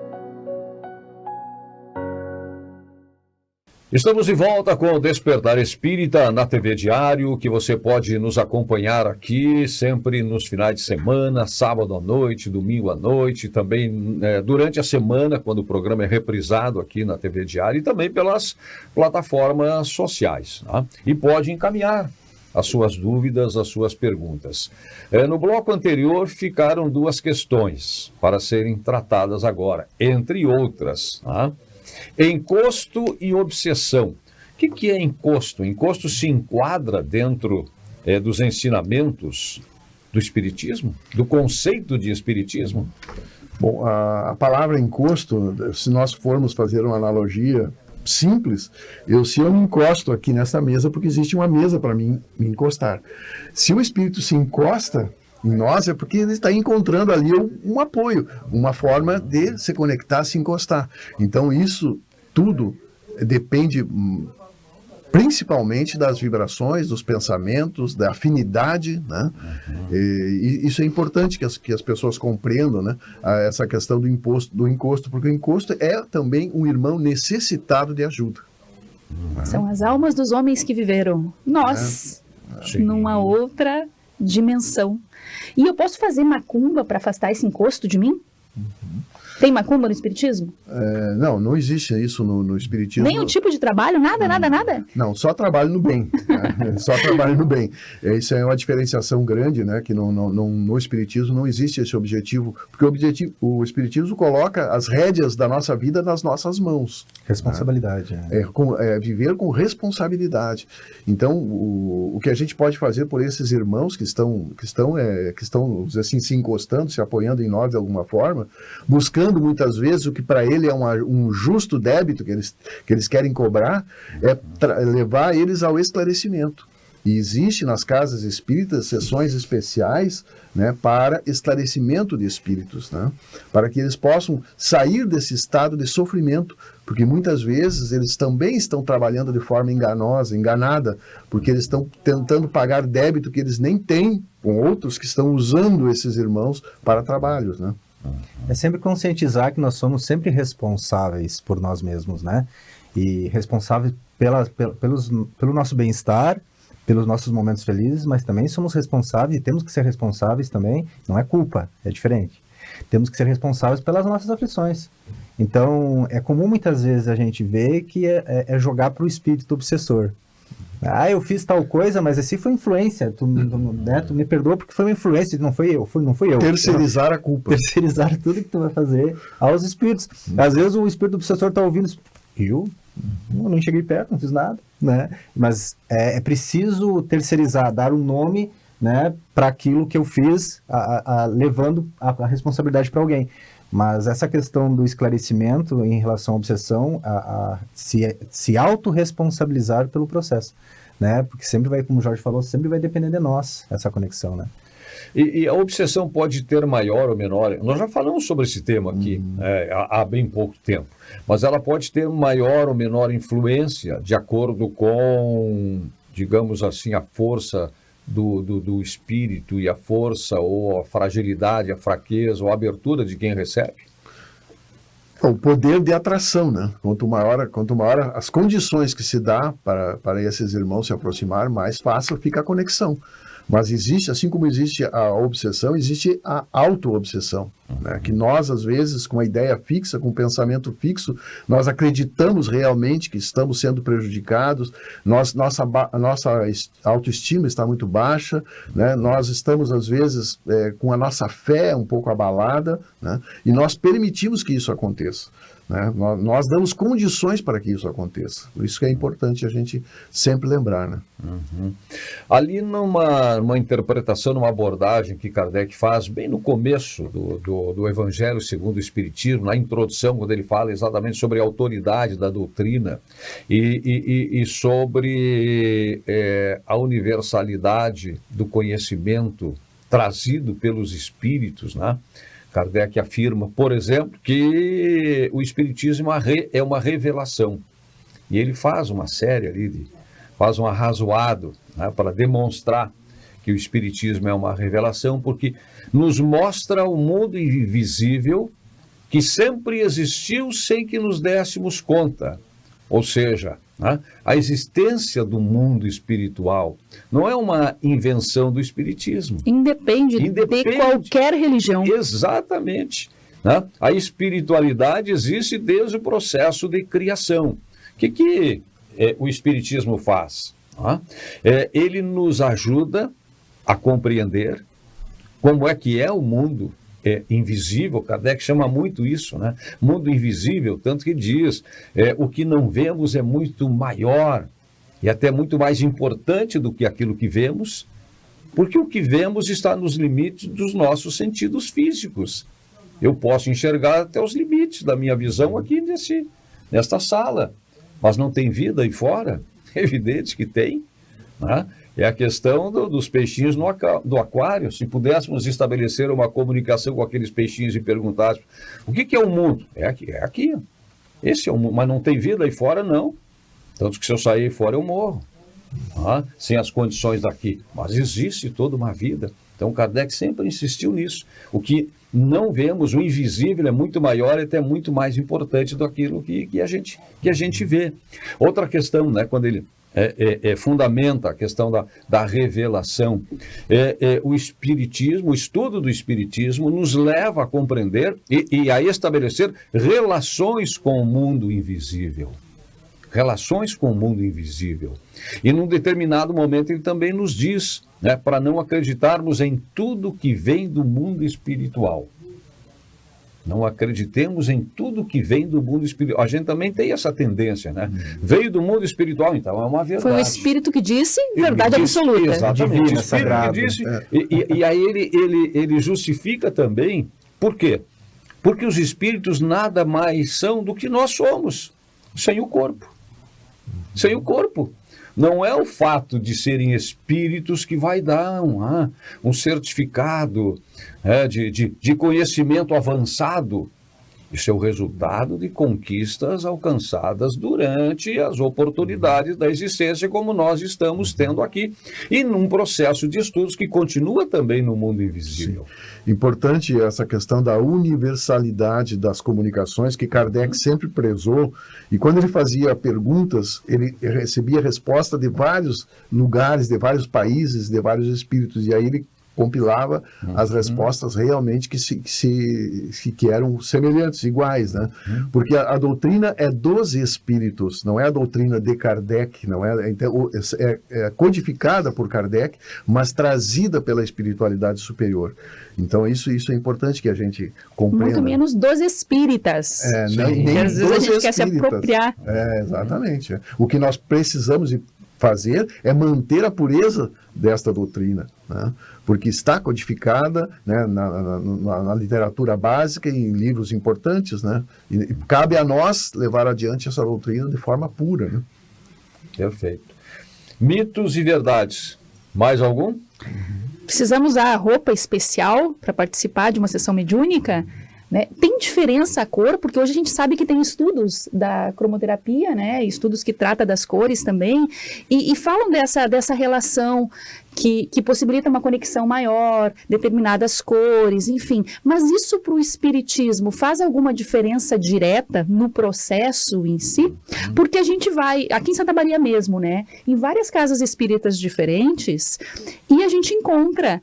Estamos de volta com o Despertar Espírita na TV Diário, que você pode nos acompanhar aqui sempre nos finais de semana, sábado à noite, domingo à noite, também durante a semana, quando o programa é reprisado aqui na TV Diário e também pelas plataformas sociais. Tá? E pode encaminhar as suas dúvidas, as suas perguntas. No bloco anterior ficaram 2 questões para serem tratadas agora, entre outras, tá? Encosto e obsessão. O que é encosto? Encosto se enquadra dentro dos ensinamentos do Espiritismo? Do conceito de Espiritismo? Bom, a palavra encosto, se nós formos fazer uma analogia simples, se eu me encosto aqui nessa mesa, porque existe uma mesa para mim me encostar. Se o Espírito se encosta em nós, é porque ele está encontrando ali um apoio, uma forma de se conectar, se encostar. Então, isso tudo depende principalmente das vibrações, dos pensamentos, da afinidade, né? E isso é importante que as pessoas compreendam, né? Essa questão do encosto, porque o encosto é também um irmão necessitado de ajuda. São as almas dos homens que viveram. Nós, numa outra dimensão. E eu posso fazer macumba para afastar esse encosto de mim? Tem macumba no espiritismo? Não existe isso no espiritismo. Nem um tipo de trabalho? Nada? Não, só trabalho no bem. Né? Só trabalho no bem. Isso é uma diferenciação grande, né? Que no espiritismo não existe esse objetivo, porque o espiritismo coloca as rédeas da nossa vida nas nossas mãos. Responsabilidade. Né? Viver com responsabilidade. Então, o que a gente pode fazer por esses irmãos que estão assim, se encostando, se apoiando em nós de alguma forma, buscando muitas vezes o que para ele é um justo débito que eles querem cobrar, levar eles ao esclarecimento. E existe nas casas espíritas sessões especiais, né, para esclarecimento de espíritos, né, para que eles possam sair desse estado de sofrimento, porque muitas vezes eles também estão trabalhando de forma enganada, porque eles estão tentando pagar débito que eles nem têm com outros que estão usando esses irmãos para trabalhos, né. É sempre conscientizar que nós somos sempre responsáveis por nós mesmos, né? E responsáveis pelo nosso bem-estar, pelos nossos momentos felizes, mas também somos responsáveis, e temos que ser responsáveis também, não é culpa, é diferente. Temos que ser responsáveis pelas nossas aflições. Então, é comum muitas vezes a gente ver que é jogar para o espírito obsessor. Eu fiz tal coisa, mas assim foi influência. Tu me perdoa porque foi uma influência, não foi eu. Terceirizar a culpa. Terceirizar tudo que tu vai fazer aos espíritos. Às vezes o espírito obsessor está ouvindo, eu não cheguei perto, não fiz nada, né? Mas é preciso terceirizar, dar um nome, né, para aquilo que eu fiz, levando a responsabilidade para alguém. Mas essa questão do esclarecimento em relação à obsessão, se autorresponsabilizar pelo processo, né? Porque sempre vai, como o Jorge falou, sempre vai depender de nós essa conexão, né? E a obsessão pode ter maior ou menor, nós já falamos sobre esse tema aqui há bem pouco tempo, mas ela pode ter maior ou menor influência de acordo com, digamos assim, a força do espírito e a força ou a fragilidade, a fraqueza ou a abertura de quem recebe? O poder de atração, né? Quanto maior as condições que se dá para esses irmãos se aproximar, mais fácil fica a conexão. Mas existe, assim como existe a obsessão, existe a auto-obsessão, né? Que nós, às vezes, com a ideia fixa, com o pensamento fixo, nós acreditamos realmente que estamos sendo prejudicados, nossa autoestima está muito baixa, né? Nós estamos, às vezes, com a nossa fé um pouco abalada, né? E nós permitimos que isso aconteça. Né? Nós damos condições para que isso aconteça. Por isso que é importante a gente sempre lembrar. Né? Ali numa interpretação, numa abordagem que Kardec faz bem no começo do Evangelho segundo o Espiritismo, na introdução, quando ele fala exatamente sobre a autoridade da doutrina e sobre a universalidade do conhecimento trazido pelos espíritos, né? Kardec afirma, por exemplo, que o Espiritismo é uma revelação. E ele faz uma série ali, faz um arrazoado, né, para demonstrar que o Espiritismo é uma revelação, porque nos mostra o mundo invisível que sempre existiu sem que nos dessemos conta. Ou seja, né, a existência do mundo espiritual não é uma invenção do Espiritismo. Independe de qualquer religião. Exatamente. Né? A espiritualidade existe desde o processo de criação. O que o Espiritismo faz? Ele nos ajuda a compreender como é que é o mundo invisível. Kardec chama muito isso, né? Mundo invisível, tanto que diz, o que não vemos é muito maior e até muito mais importante do que aquilo que vemos, porque o que vemos está nos limites dos nossos sentidos físicos. Eu posso enxergar até os limites da minha visão aqui nesta sala, mas não tem vida aí fora? É evidente que tem, né? É a questão dos peixinhos do aquário. Se pudéssemos estabelecer uma comunicação com aqueles peixinhos e perguntássemos o que é o mundo? É aqui. Esse é o mundo, mas não tem vida aí fora, não. Tanto que se eu sair aí fora eu morro, sem as condições daqui. Mas existe toda uma vida. Então Kardec sempre insistiu nisso. O que não vemos, o invisível, é muito maior e até muito mais importante do aquilo que a gente vê. Outra questão, né, quando ele fundamenta a questão da revelação. O Espiritismo, o estudo do Espiritismo nos leva a compreender e a estabelecer relações com o mundo invisível. Relações com o mundo invisível. E num determinado momento ele também nos diz, né, para não acreditarmos em tudo que vem do mundo espiritual. Não acreditemos em tudo que vem do mundo espiritual. A gente também tem essa tendência, né? Veio do mundo espiritual, então é uma verdade. Foi o Espírito que disse verdade absoluta. Exatamente, divino, o Espírito que disse. E aí ele justifica também, por quê? Porque os Espíritos nada mais são do que nós somos, sem o corpo. Sem o corpo. Não é o fato de serem espíritos que vai dar um certificado de conhecimento avançado. Isso é o resultado de conquistas alcançadas durante as oportunidades da existência, como nós estamos tendo aqui, e num processo de estudos que continua também no mundo invisível. Sim. Importante essa questão da universalidade das comunicações, que Kardec sempre prezou, e quando ele fazia perguntas, ele recebia resposta de vários lugares, de vários países, de vários espíritos, e aí ele compilava as respostas realmente que eram semelhantes, iguais, né? Porque a doutrina é dos espíritos, não é a doutrina de Kardec, não é, então, é codificada por Kardec, mas trazida pela espiritualidade superior. Então isso é importante que a gente compreenda. Muito menos dos espíritas. Nem às vezes a gente quer se apropriar. Exatamente. O que nós precisamos fazer é manter a pureza desta doutrina, né? Porque está codificada, né, na literatura básica e em livros importantes, né? E cabe a nós levar adiante essa doutrina de forma pura, né? Perfeito. Mitos e verdades. Mais algum? Precisamos usar roupa especial para participar de uma sessão mediúnica? Né? Tem diferença a cor, porque hoje a gente sabe que tem estudos da cromoterapia, né? Estudos que tratam das cores também, e falam dessa relação que possibilita uma conexão maior, determinadas cores, enfim. Mas isso para o espiritismo faz alguma diferença direta no processo em si? Porque a gente vai, aqui em Santa Maria mesmo, né? Em várias casas espíritas diferentes, e a gente encontra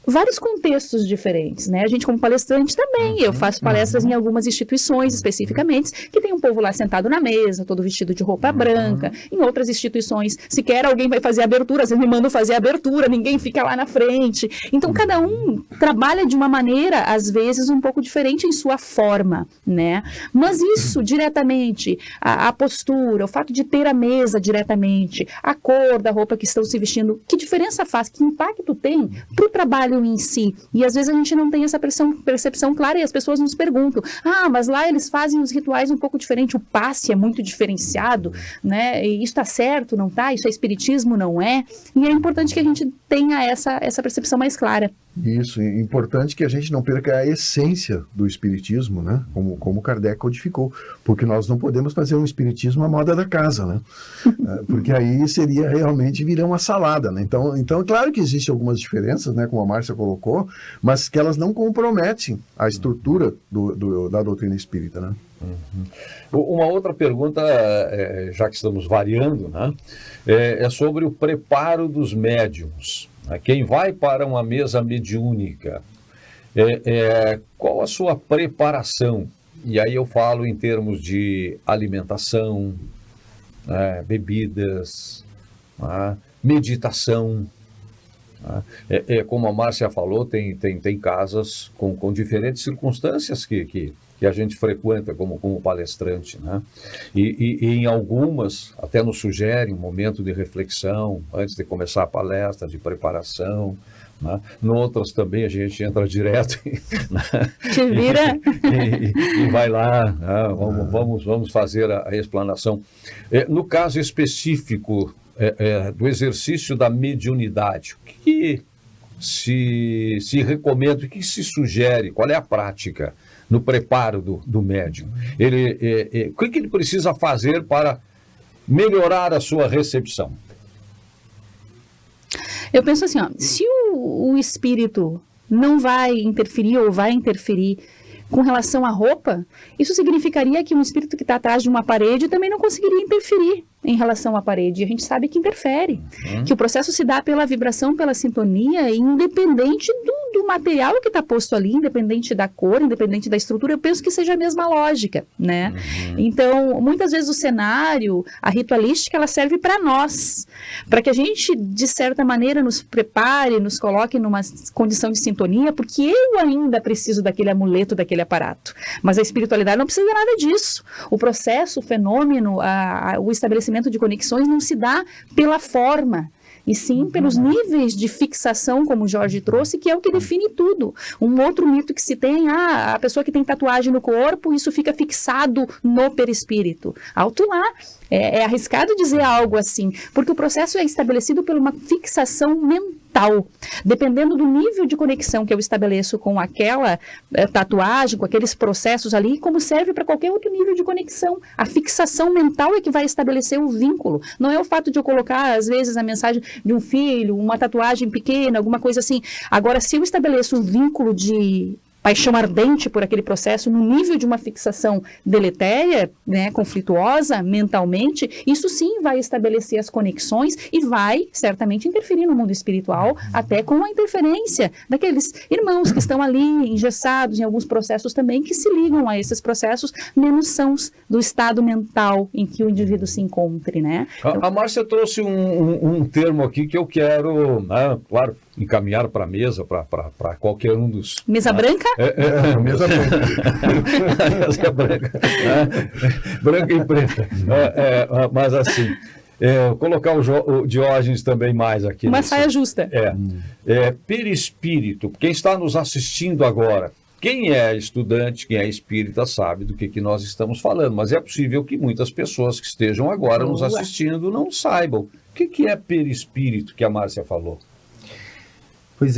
vários contextos diferentes, né? A gente como palestrante também, eu faço palestras em algumas instituições especificamente, que tem um povo lá sentado na mesa, todo vestido de roupa branca. Em outras instituições, sequer alguém vai fazer a abertura, vocês me mandam fazer a abertura, ninguém fica lá na frente. Então, cada um trabalha de uma maneira, às vezes, um pouco diferente em sua forma, né? Mas isso, diretamente, a postura, o fato de ter a mesa diretamente, a cor da roupa que estão se vestindo, que diferença faz, que impacto tem para o trabalho em si? E às vezes a gente não tem essa percepção clara e as pessoas nos perguntam, mas lá eles fazem os rituais um pouco diferente, o passe é muito diferenciado, né? E isso está certo, não está? Isso é espiritismo, não é? E é importante que a gente tenha essa percepção mais clara. Isso, é importante que a gente não perca a essência do espiritismo, né? Como Kardec codificou, porque nós não podemos fazer um espiritismo à moda da casa, né? Porque aí seria realmente virar uma salada, né? Então, claro que existem algumas diferenças, né? Como a Márcia colocou, mas que elas não comprometem a estrutura da doutrina espírita, né? Uma outra pergunta, já que estamos variando, né? É sobre o preparo dos médiuns. Quem vai para uma mesa mediúnica, qual a sua preparação? E aí eu falo em termos de alimentação, bebidas, meditação. Como a Márcia falou, tem casas com diferentes circunstâncias que a gente frequenta como palestrante, né? E em algumas até nos sugerem um momento de reflexão antes de começar a palestra, de preparação, né? Em outras também a gente entra direto Te vira. e vai lá, né? Vamos fazer a explanação. No caso específico do exercício da mediunidade, o que se recomenda, o que se sugere, qual é a prática no preparo do médium? O que ele precisa fazer para melhorar a sua recepção? Eu penso assim, se o espírito não vai interferir ou vai interferir com relação à roupa, isso significaria que um espírito que está atrás de uma parede também não conseguiria interferir em relação à parede. E a gente sabe que interfere, que o processo se dá pela vibração, pela sintonia, independente do material que está posto ali, independente da cor, independente da estrutura, eu penso que seja a mesma lógica, né? Então, muitas vezes o cenário, a ritualística, ela serve para nós, para que a gente, de certa maneira, nos prepare, nos coloque numa condição de sintonia, porque eu ainda preciso daquele amuleto, daquele aparato. Mas a espiritualidade não precisa de nada disso. O processo, o fenômeno, o estabelecimento de conexões não se dá pela forma, e sim pelos níveis de fixação, como o Jorge trouxe, que é o que define tudo. Um outro mito que se tem, a pessoa que tem tatuagem no corpo, isso fica fixado no perispírito. Alto lá. É arriscado dizer algo assim, porque o processo é estabelecido por uma fixação mental. Dependendo do nível de conexão que eu estabeleço com aquela tatuagem, com aqueles processos ali, como serve para qualquer outro nível de conexão. A fixação mental é que vai estabelecer o vínculo. Não é o fato de eu colocar, às vezes, a mensagem de um filho, uma tatuagem pequena, alguma coisa assim. Agora, se eu estabeleço um vínculo de paixão ardente por aquele processo no nível de uma fixação deletéria, né, conflituosa mentalmente, isso sim vai estabelecer as conexões e vai certamente interferir no mundo espiritual, até com a interferência daqueles irmãos que estão ali engessados em alguns processos também, que se ligam a esses processos menos sãos do estado mental em que o indivíduo se encontre, né? A Márcia trouxe um termo aqui que eu quero, claro, encaminhar para a mesa, para qualquer um dos... Mesa branca? Mesa branca. Mesa branca. Branca e preta. Mas assim, colocar o Diógenes também mais aqui. Uma saia justa. Perispírito. Quem está nos assistindo agora, quem é estudante, quem é espírita, sabe do que nós estamos falando, mas é possível que muitas pessoas que estejam agora nos assistindo não saibam. O que é perispírito que a Márcia falou? Pois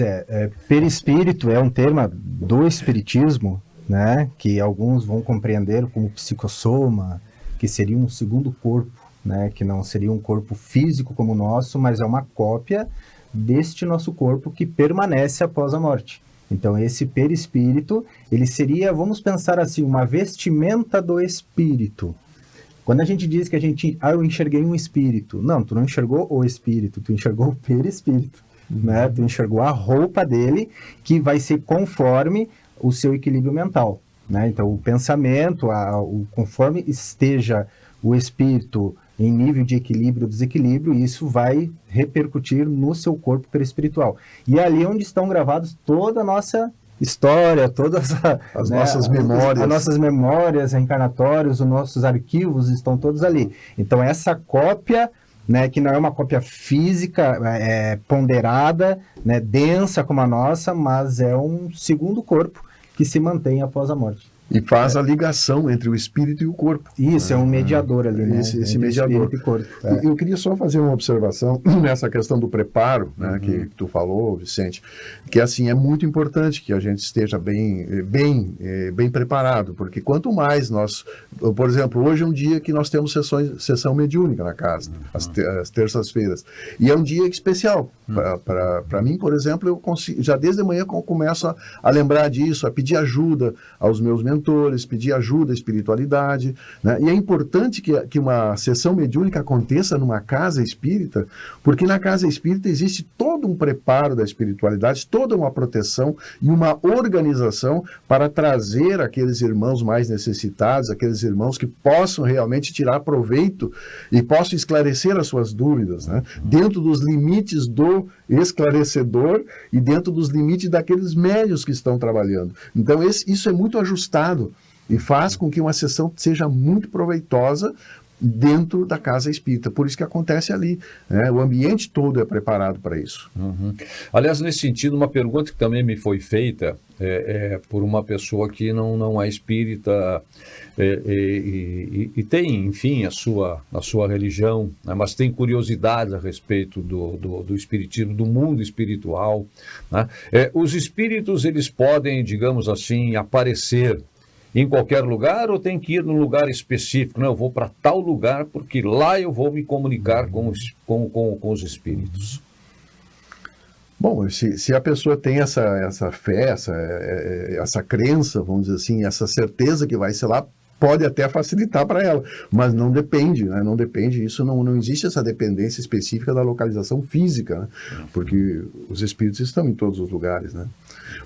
perispírito é um termo do espiritismo, né, que alguns vão compreender como psicossoma, que seria um segundo corpo, né, que não seria um corpo físico como o nosso, mas é uma cópia deste nosso corpo que permanece após a morte. Então esse perispírito, ele seria, vamos pensar assim, uma vestimenta do espírito. Quando a gente diz que eu enxerguei um espírito, não, tu não enxergou o espírito, tu enxergou o perispírito. Né? Tu enxergou a roupa dele, que vai ser conforme o seu equilíbrio mental, né? Então o pensamento, conforme esteja o espírito em nível de equilíbrio ou desequilíbrio, isso vai repercutir no seu corpo perispiritual. E é ali onde estão gravados toda a nossa história, todas as nossas memórias. As nossas memórias reencarnatórias, os nossos arquivos estão todos ali. Então essa cópia, né, que não é uma cópia física ponderada, né, densa como a nossa, mas é um segundo corpo que se mantém após a morte. E faz a ligação entre o espírito e o corpo. Isso, é um mediador ali, né? Esse mediador. E corpo. Eu queria só fazer uma observação nessa questão do preparo, né, que tu falou, Vicente, que assim, é muito importante que a gente esteja bem preparado, porque quanto mais nós, por exemplo, hoje é um dia que nós temos sessão mediúnica na casa, às terças-feiras, e é um dia especial. Para mim, por exemplo, eu consigo, já desde manhã começo a lembrar disso, a pedir ajuda aos meus mentores, pedir ajuda à espiritualidade, né? E é importante que uma sessão mediúnica aconteça numa casa espírita, porque na casa espírita existe todo um preparo da espiritualidade, toda uma proteção e uma organização para trazer aqueles irmãos mais necessitados, aqueles irmãos que possam realmente tirar proveito e possam esclarecer as suas dúvidas, né? Dentro dos limites do esclarecedor e dentro dos limites daqueles médios que estão trabalhando. Então isso é muito ajustado e faz com que uma sessão seja muito proveitosa dentro da casa espírita. Por isso que acontece ali, né? O ambiente todo é preparado para isso. Aliás, nesse sentido, uma pergunta que também me foi feita por uma pessoa que não é espírita e tem, enfim, a sua religião, né? Mas tem curiosidade a respeito do espiritismo, do mundo espiritual, né? Os espíritos, eles podem, digamos assim, aparecer em qualquer lugar ou tem que ir num lugar específico? Não, eu vou para tal lugar porque lá eu vou me comunicar com os espíritos. Bom, se a pessoa tem essa fé, essa crença, vamos dizer assim, essa certeza que vai ser lá, pode até facilitar para ela, mas não depende, né? Não depende, isso não existe essa dependência específica da localização física, né? Porque os espíritos estão em todos os lugares, né?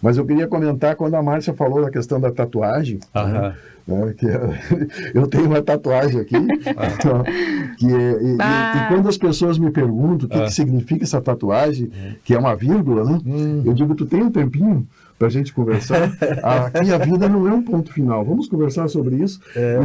Mas eu queria comentar quando a Márcia falou da questão da tatuagem, né? Que eu tenho uma tatuagem aqui, e quando as pessoas me perguntam o que significa essa tatuagem, que é uma vírgula, né? Eu digo, tu tem um tempinho para a gente conversar? Aqui a vida não é um ponto final, vamos conversar sobre isso.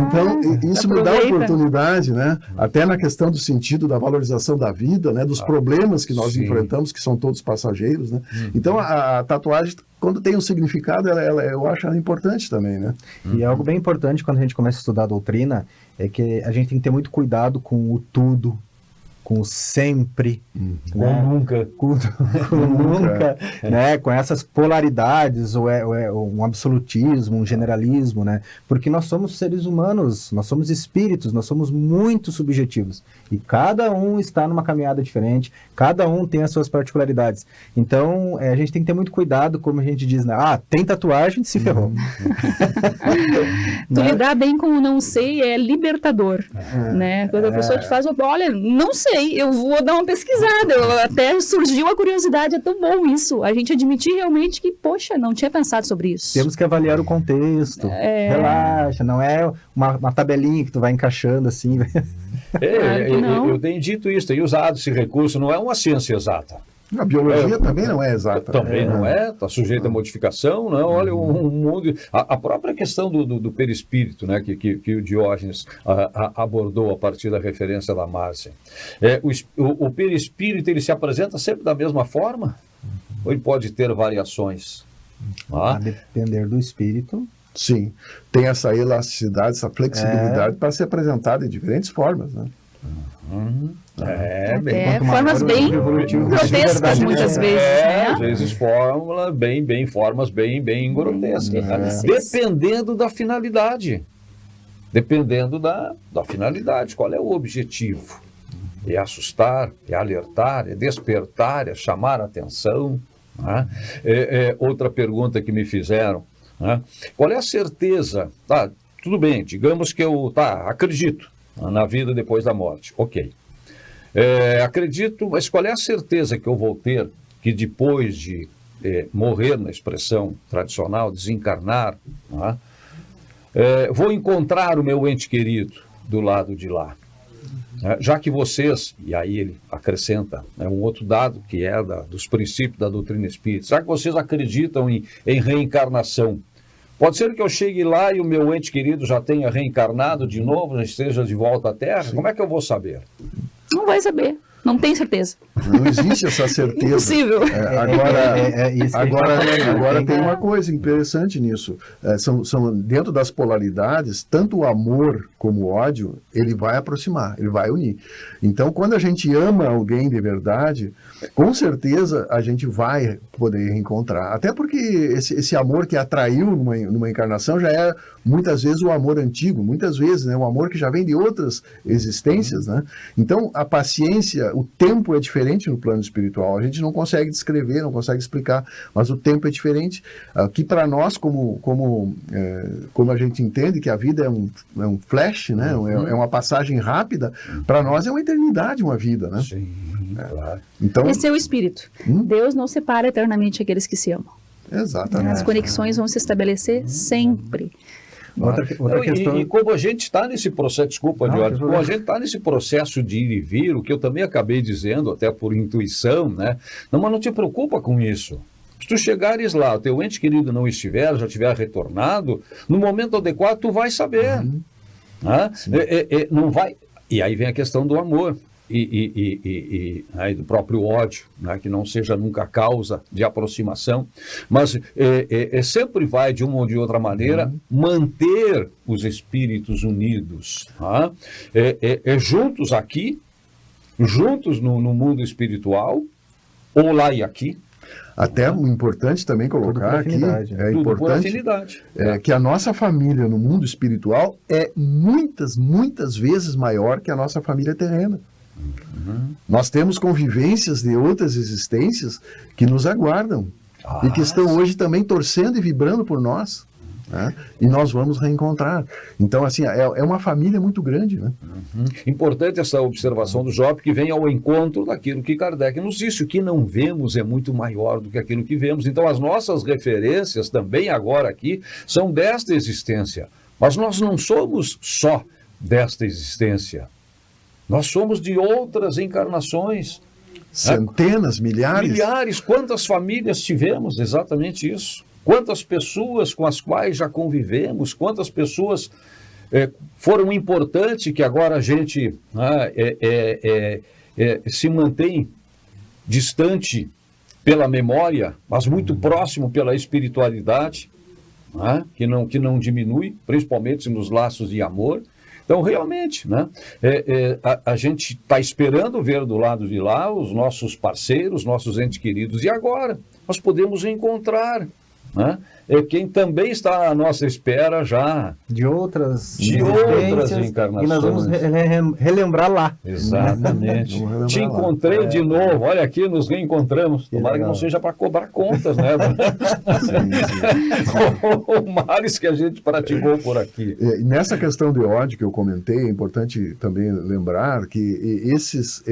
Então, isso me dá a oportunidade, né? Até na questão do sentido da valorização da vida, né? Dos problemas que nós enfrentamos, que são todos passageiros, né? Então, a tatuagem, quando tem um significado, eu acho ela importante também, né? E algo bem importante quando a gente começa a estudar a doutrina é que a gente tem que ter muito cuidado com o tudo, com o sempre, né? Nunca. Com nunca, né? Com essas polaridades, ou um absolutismo, um generalismo, né? Porque nós somos seres humanos, nós somos espíritos, nós somos muito subjetivos. E cada um está numa caminhada diferente, cada um tem as suas particularidades. Então, a gente tem que ter muito cuidado, como a gente diz, né? Tem tatuagem, se ferrou. Tu lidar bem com o não sei é libertador, né? Quando a pessoa te faz, olha, não sei, eu vou dar uma pesquisada, até surgiu a curiosidade, é tão bom isso, a gente admitir realmente que, poxa, não tinha pensado sobre isso. Temos que avaliar o contexto, relaxa, não é uma tabelinha que tu vai encaixando assim. Eu tenho dito isso, tenho usado esse recurso, não é uma ciência exata. A biologia também não é exata. Também não é, está sujeita a modificação, não. Olha, o mundo. A própria questão do perispírito, né, que o Diógenes abordou a partir da referência da Márcia. O perispírito, ele se apresenta sempre da mesma forma? Ou ele pode ter variações? A depender do espírito. Sim, tem essa elasticidade, essa flexibilidade para ser apresentada em diferentes formas, né? Formas bem grotescas muitas vezes, né? Às vezes formas bem grotescas, né? Dependendo da finalidade. Dependendo da finalidade, qual é o objetivo? É assustar, é alertar, é despertar, é chamar a atenção, né? Outra pergunta que me fizeram, né? Qual é a certeza? Tudo bem, digamos que eu acredito na vida depois da morte, ok. Acredito, mas qual é a certeza que eu vou ter que depois de morrer, na expressão tradicional, desencarnar, né, vou encontrar o meu ente querido do lado de lá? Já que vocês, e aí ele acrescenta um outro dado que é dos princípios da doutrina espírita, já que vocês acreditam em reencarnação, pode ser que eu chegue lá e o meu ente querido já tenha reencarnado de novo, já esteja de volta à Terra? Sim. Como é que eu vou saber? Não vai saber, não tem certeza. Não existe essa certeza. Impossível. Agora tem uma coisa interessante nisso. São dentro das polaridades, tanto o amor como o ódio, ele vai aproximar, ele vai unir. Então, quando a gente ama alguém de verdade, com certeza a gente vai poder reencontrar. Até porque esse amor que atraiu numa encarnação já é muitas vezes o amor antigo, muitas vezes, né, o amor que já vem de outras existências, né? Então, a paciência, o tempo é diferente no plano espiritual. A gente não consegue descrever, não consegue explicar, mas o tempo é diferente. Que para nós, como a gente entende que a vida é um flash, né? É uma passagem rápida, para nós é uma eternidade, uma vida, né? Sim, claro. Então, esse é o espírito. Deus não separa eternamente aqueles que se amam. Exatamente. As conexões vão se estabelecer sempre. Outra questão... E como a gente está nesse processo, desculpa, Jorge, como a gente está nesse processo de ir e vir, o que eu também acabei dizendo, até por intuição, né? Mas não te preocupa com isso. Se tu chegares lá, o teu ente querido não estiver, já tiver retornado, no momento adequado tu vai saber. Né? Não vai... E aí vem a questão do amor. E do próprio ódio, né, que não seja nunca causa de aproximação, mas sempre vai, de uma ou de outra maneira, manter os espíritos unidos, tá? Juntos aqui, juntos no mundo espiritual, ou lá e aqui. Até importante também colocar aqui, é importante que a nossa família no mundo espiritual é muitas vezes maior que a nossa família terrena. Nós temos convivências de outras existências que nos aguardam e que estão hoje também torcendo e vibrando por nós. né? E nós vamos reencontrar. Então, assim, é uma família muito grande, né? Importante essa observação do Job, que vem ao encontro daquilo que Kardec nos disse. O que não vemos é muito maior do que aquilo que vemos. Então, as nossas referências também agora aqui são desta existência. Mas nós não somos só desta existência. Nós somos de outras encarnações. Centenas, milhares. Milhares. Quantas famílias tivemos? Exatamente isso. Quantas pessoas com as quais já convivemos, quantas pessoas foram importantes que agora a gente se mantém distante pela memória, mas muito próximo pela espiritualidade, que não diminui, principalmente nos laços de amor. Então, realmente, né, a gente está esperando ver do lado de lá os nossos parceiros, nossos entes queridos, e agora nós podemos encontrar, né, quem também está à nossa espera já. De outras encarnações. E nós vamos relembrar lá. Exatamente. Te encontrei de novo. Olha aqui, nos reencontramos. Tomara que não seja para cobrar contas, né? O males que a gente praticou por aqui. Nessa questão de ódio que eu comentei, é importante também lembrar que esses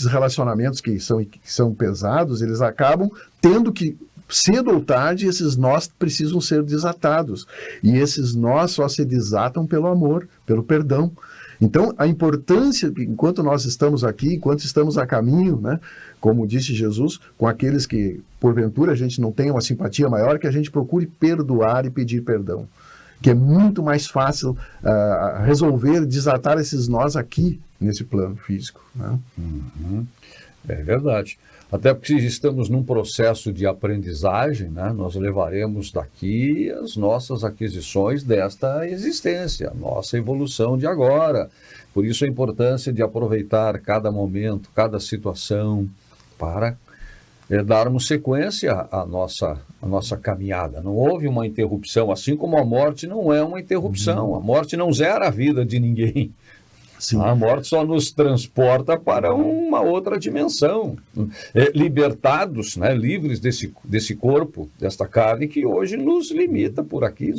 relacionamentos que são pesados, eles acabam tendo que, cedo ou tarde, esses nós precisam ser desatados. E esses nós só se desatam pelo amor, pelo perdão. Então, a importância, enquanto nós estamos aqui, enquanto estamos a caminho, né, como disse Jesus, com aqueles que, porventura, a gente não tem uma simpatia maior, que a gente procure perdoar e pedir perdão. Que é muito mais fácil resolver, desatar esses nós aqui, nesse plano físico. Né? É verdade. Até porque estamos num processo de aprendizagem, né? Nós levaremos daqui as nossas aquisições desta existência, nossa evolução de agora. Por isso a importância de aproveitar cada momento, cada situação, para darmos sequência à nossa caminhada. Não houve uma interrupção, assim como a morte não é uma interrupção. A morte não zera a vida de ninguém. Sim. A morte só nos transporta para uma outra dimensão, libertados, né, livres desse corpo, desta carne que hoje nos limita por aqui,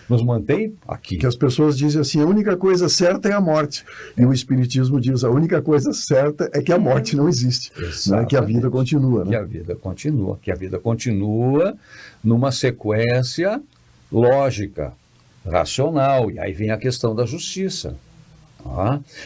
nos mantém aqui. Que as pessoas dizem assim, a única coisa certa é a morte. E o Espiritismo diz, a única coisa certa é que a morte não existe, né, que a vida continua. Né? Que a vida continua, que a vida continua numa sequência lógica, racional, e aí vem a questão da justiça.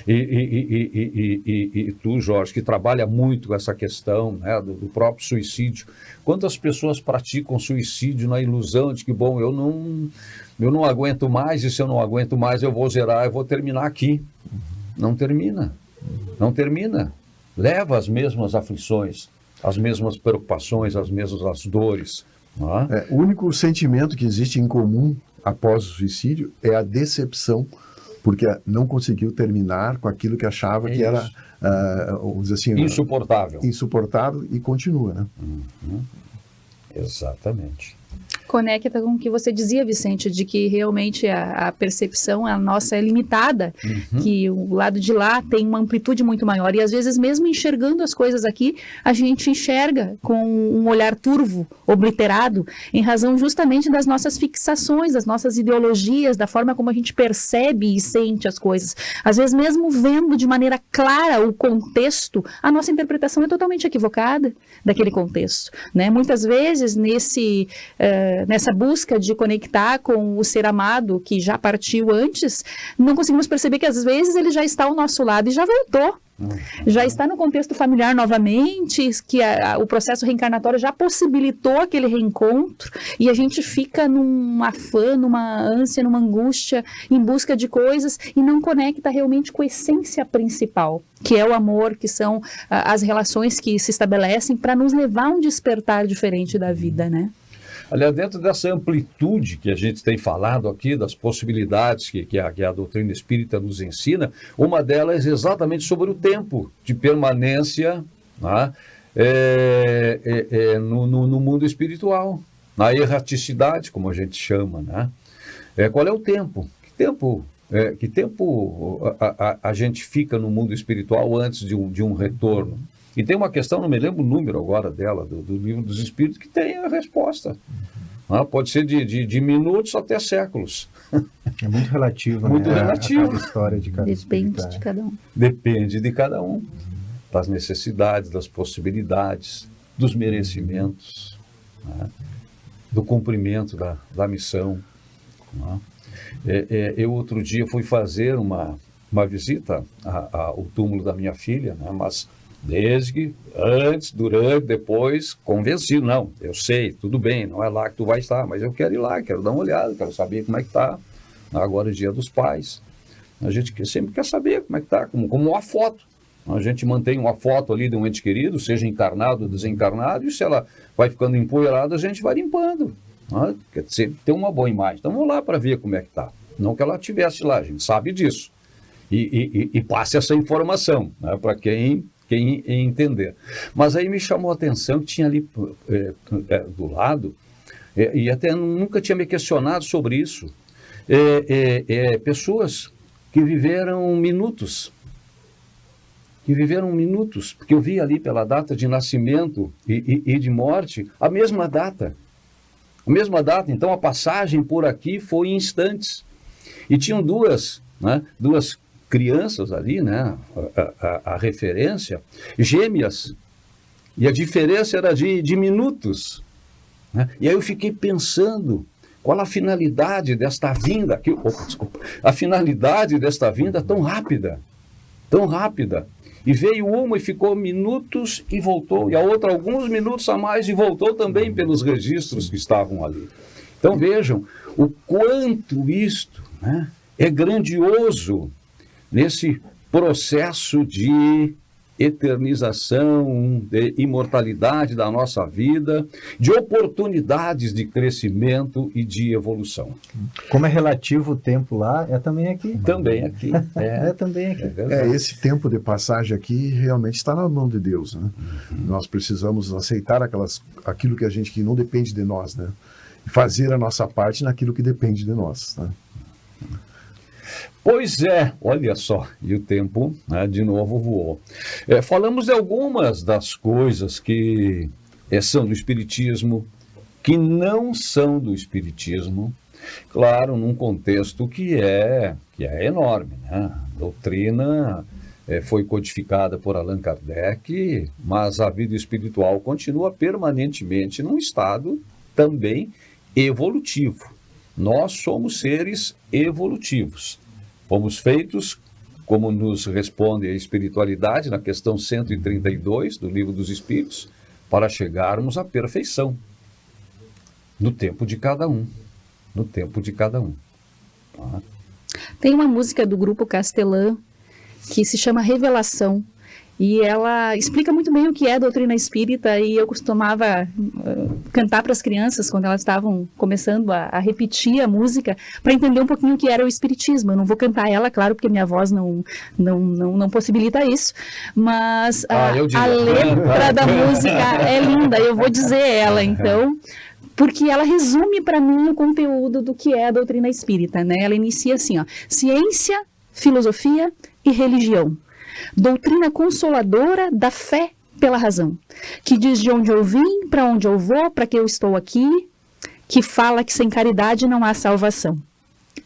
E tu, Jorge, que trabalha muito com essa questão, né, do próprio suicídio, quantas pessoas praticam suicídio na ilusão de que, bom, eu não aguento mais, e se eu não aguento mais eu vou zerar, eu vou terminar aqui. Não termina, leva as mesmas aflições, as mesmas preocupações, as mesmas dores. O único sentimento que existe em comum após o suicídio é a decepção, porque não conseguiu terminar com aquilo que achava que era, vamos dizer assim, insuportável e continua, né? Exatamente. Conecta com o que você dizia, Vicente, de que realmente a percepção a nossa é limitada, que o lado de lá tem uma amplitude muito maior, e às vezes mesmo enxergando as coisas aqui, a gente enxerga com um olhar turvo, obliterado, em razão justamente das nossas fixações, das nossas ideologias, da forma como a gente percebe e sente as coisas. Às vezes mesmo vendo de maneira clara o contexto, a nossa interpretação é totalmente equivocada daquele contexto, né? Muitas vezes nessa busca de conectar com o ser amado que já partiu antes, não conseguimos perceber que às vezes ele já está ao nosso lado e já voltou. Já está no contexto familiar novamente, que o processo reencarnatório já possibilitou aquele reencontro, e a gente fica num afã, numa ânsia, numa angústia, em busca de coisas, e não conecta realmente com a essência principal, que é o amor, que são as relações que se estabelecem para nos levar a um despertar diferente da vida, né? Aliás, dentro dessa amplitude que a gente tem falado aqui, das possibilidades que a doutrina espírita nos ensina, uma delas é exatamente sobre o tempo de permanência, né, no mundo espiritual, na erraticidade, como a gente chama. Né? Qual é o tempo? Que tempo a gente fica no mundo espiritual antes de um retorno? E tem uma questão, não me lembro o número agora dela, do Livro dos Espíritos, que tem a resposta. Pode ser de minutos até séculos. É muito relativo, muito né? relativo. A história de cada Depende de cada um. Depende de cada um, das necessidades, das possibilidades, dos merecimentos, né? Do cumprimento da missão. Né? Eu outro dia fui fazer uma visita ao túmulo da minha filha, né? Mas desde antes, durante, depois, convencido, não, eu sei, tudo bem, não é lá que tu vai estar, mas eu quero ir lá, quero dar uma olhada, quero saber como é que está. Agora é Dia dos Pais, a gente sempre quer saber como é que está, como uma foto. A gente mantém uma foto ali de um ente querido, seja encarnado ou desencarnado, e se ela vai ficando empoeirada, a gente vai limpando. Né? Quer dizer, tem uma boa imagem. Então vamos lá para ver como é que está. Não que ela estivesse lá, a gente sabe disso. E passe essa informação, né, para quem entender. Mas aí me chamou a atenção que tinha ali do lado, e até nunca tinha me questionado sobre isso, pessoas que viveram minutos, porque eu vi ali pela data de nascimento e de morte a mesma data, então a passagem por aqui foi em instantes, e tinham duas crianças ali, né, a referência, gêmeas, e a diferença era de minutos, né? E aí eu fiquei pensando, qual a finalidade desta vinda, a finalidade desta vinda tão rápida, e veio uma e ficou minutos e voltou, e a outra alguns minutos a mais e voltou também pelos registros que estavam ali. Então vejam o quanto isto, né, é grandioso, nesse processo de eternização, de imortalidade da nossa vida, de oportunidades de crescimento e de evolução. Como é relativo o tempo lá, é também aqui. Também aqui. Também aqui. Esse tempo de passagem aqui realmente está na mão de Deus, né? Nós precisamos aceitar aquilo que não depende de nós, né? E fazer a nossa parte naquilo que depende de nós, né? Pois é, olha só, e o tempo, né, de novo voou. Falamos de algumas das coisas que são do Espiritismo, que não são do Espiritismo, claro, num contexto que é enorme, né? A doutrina foi codificada por Allan Kardec, mas a vida espiritual continua permanentemente num estado também evolutivo. Nós somos seres evolutivos. Fomos feitos, como nos responde a espiritualidade, na questão 132 do Livro dos Espíritos, para chegarmos à perfeição, no tempo de cada um. Tá? Tem uma música do grupo Castelã que se chama Revelação, e ela explica muito bem o que é a doutrina espírita, e eu costumava cantar para as crianças quando elas estavam começando a repetir a música, para entender um pouquinho o que era o espiritismo. Eu não vou cantar ela, claro, porque minha voz não possibilita isso, mas a letra da música é linda, eu vou dizer ela, então, porque ela resume para mim o conteúdo do que é a doutrina espírita, né? Ela inicia assim, ó: ciência, filosofia e religião. Doutrina consoladora da fé pela razão, que diz de onde eu vim, para onde eu vou, para que eu estou aqui, que fala que sem caridade não há salvação.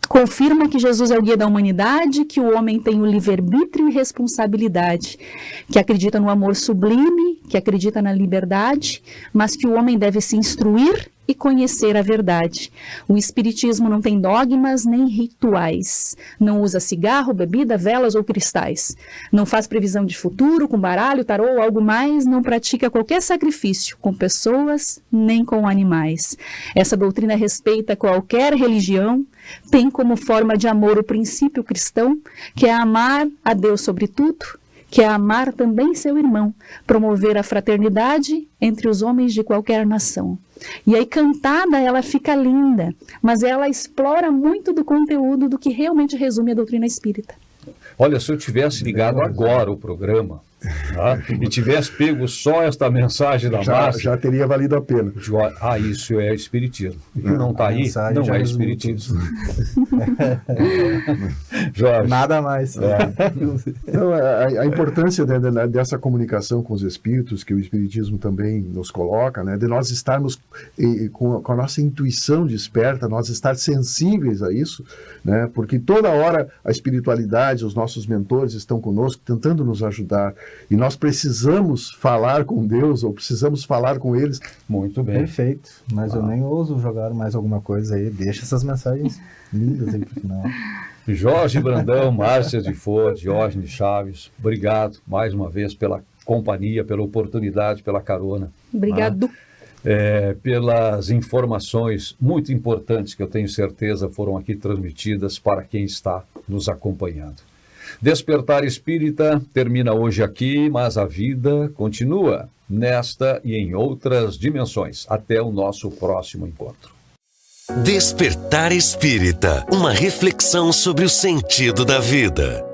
Confirma que Jesus é o guia da humanidade, que o homem tem o livre-arbítrio e responsabilidade, que acredita no amor sublime, que acredita na liberdade, mas que o homem deve se instruir e conhecer a verdade. O espiritismo não tem dogmas nem rituais, não usa cigarro, bebida, velas ou cristais, não faz previsão de futuro com baralho, tarô ou algo mais, não pratica qualquer sacrifício com pessoas nem com animais. Essa doutrina respeita qualquer religião, tem como forma de amor o princípio cristão, que é amar a Deus sobre tudo, que é amar também seu irmão, promover a fraternidade entre os homens de qualquer nação. E aí cantada ela fica linda, mas ela explora muito do conteúdo do que realmente resume a doutrina espírita. Olha, se eu tivesse ligado agora o programa, Tá? E tivesse pego só esta mensagem da Márcia, já teria valido a pena. Isso é espiritismo. E que não está aí, não é espiritismo. Jorge. Nada mais. Então, a importância dessa comunicação com os espíritos, que o espiritismo também nos coloca, né, de nós estarmos com a nossa intuição desperta, nós estar sensíveis a isso, né, porque toda hora a espiritualidade, os nossos mentores estão conosco, tentando nos ajudar. E nós precisamos falar com Deus, ou precisamos falar com eles. Muito bem. Perfeito. Mas eu nem ouso jogar mais alguma coisa aí. Deixa essas mensagens lindas aí pro final. Jorge Brandão, Márcia de Ford, Diógenes Chaves, obrigado mais uma vez pela companhia, pela oportunidade, pela carona. Obrigado. Pelas informações muito importantes que eu tenho certeza foram aqui transmitidas para quem está nos acompanhando. Despertar Espírita termina hoje aqui, mas a vida continua nesta e em outras dimensões. Até o nosso próximo encontro. Despertar Espírita, uma reflexão sobre o sentido da vida.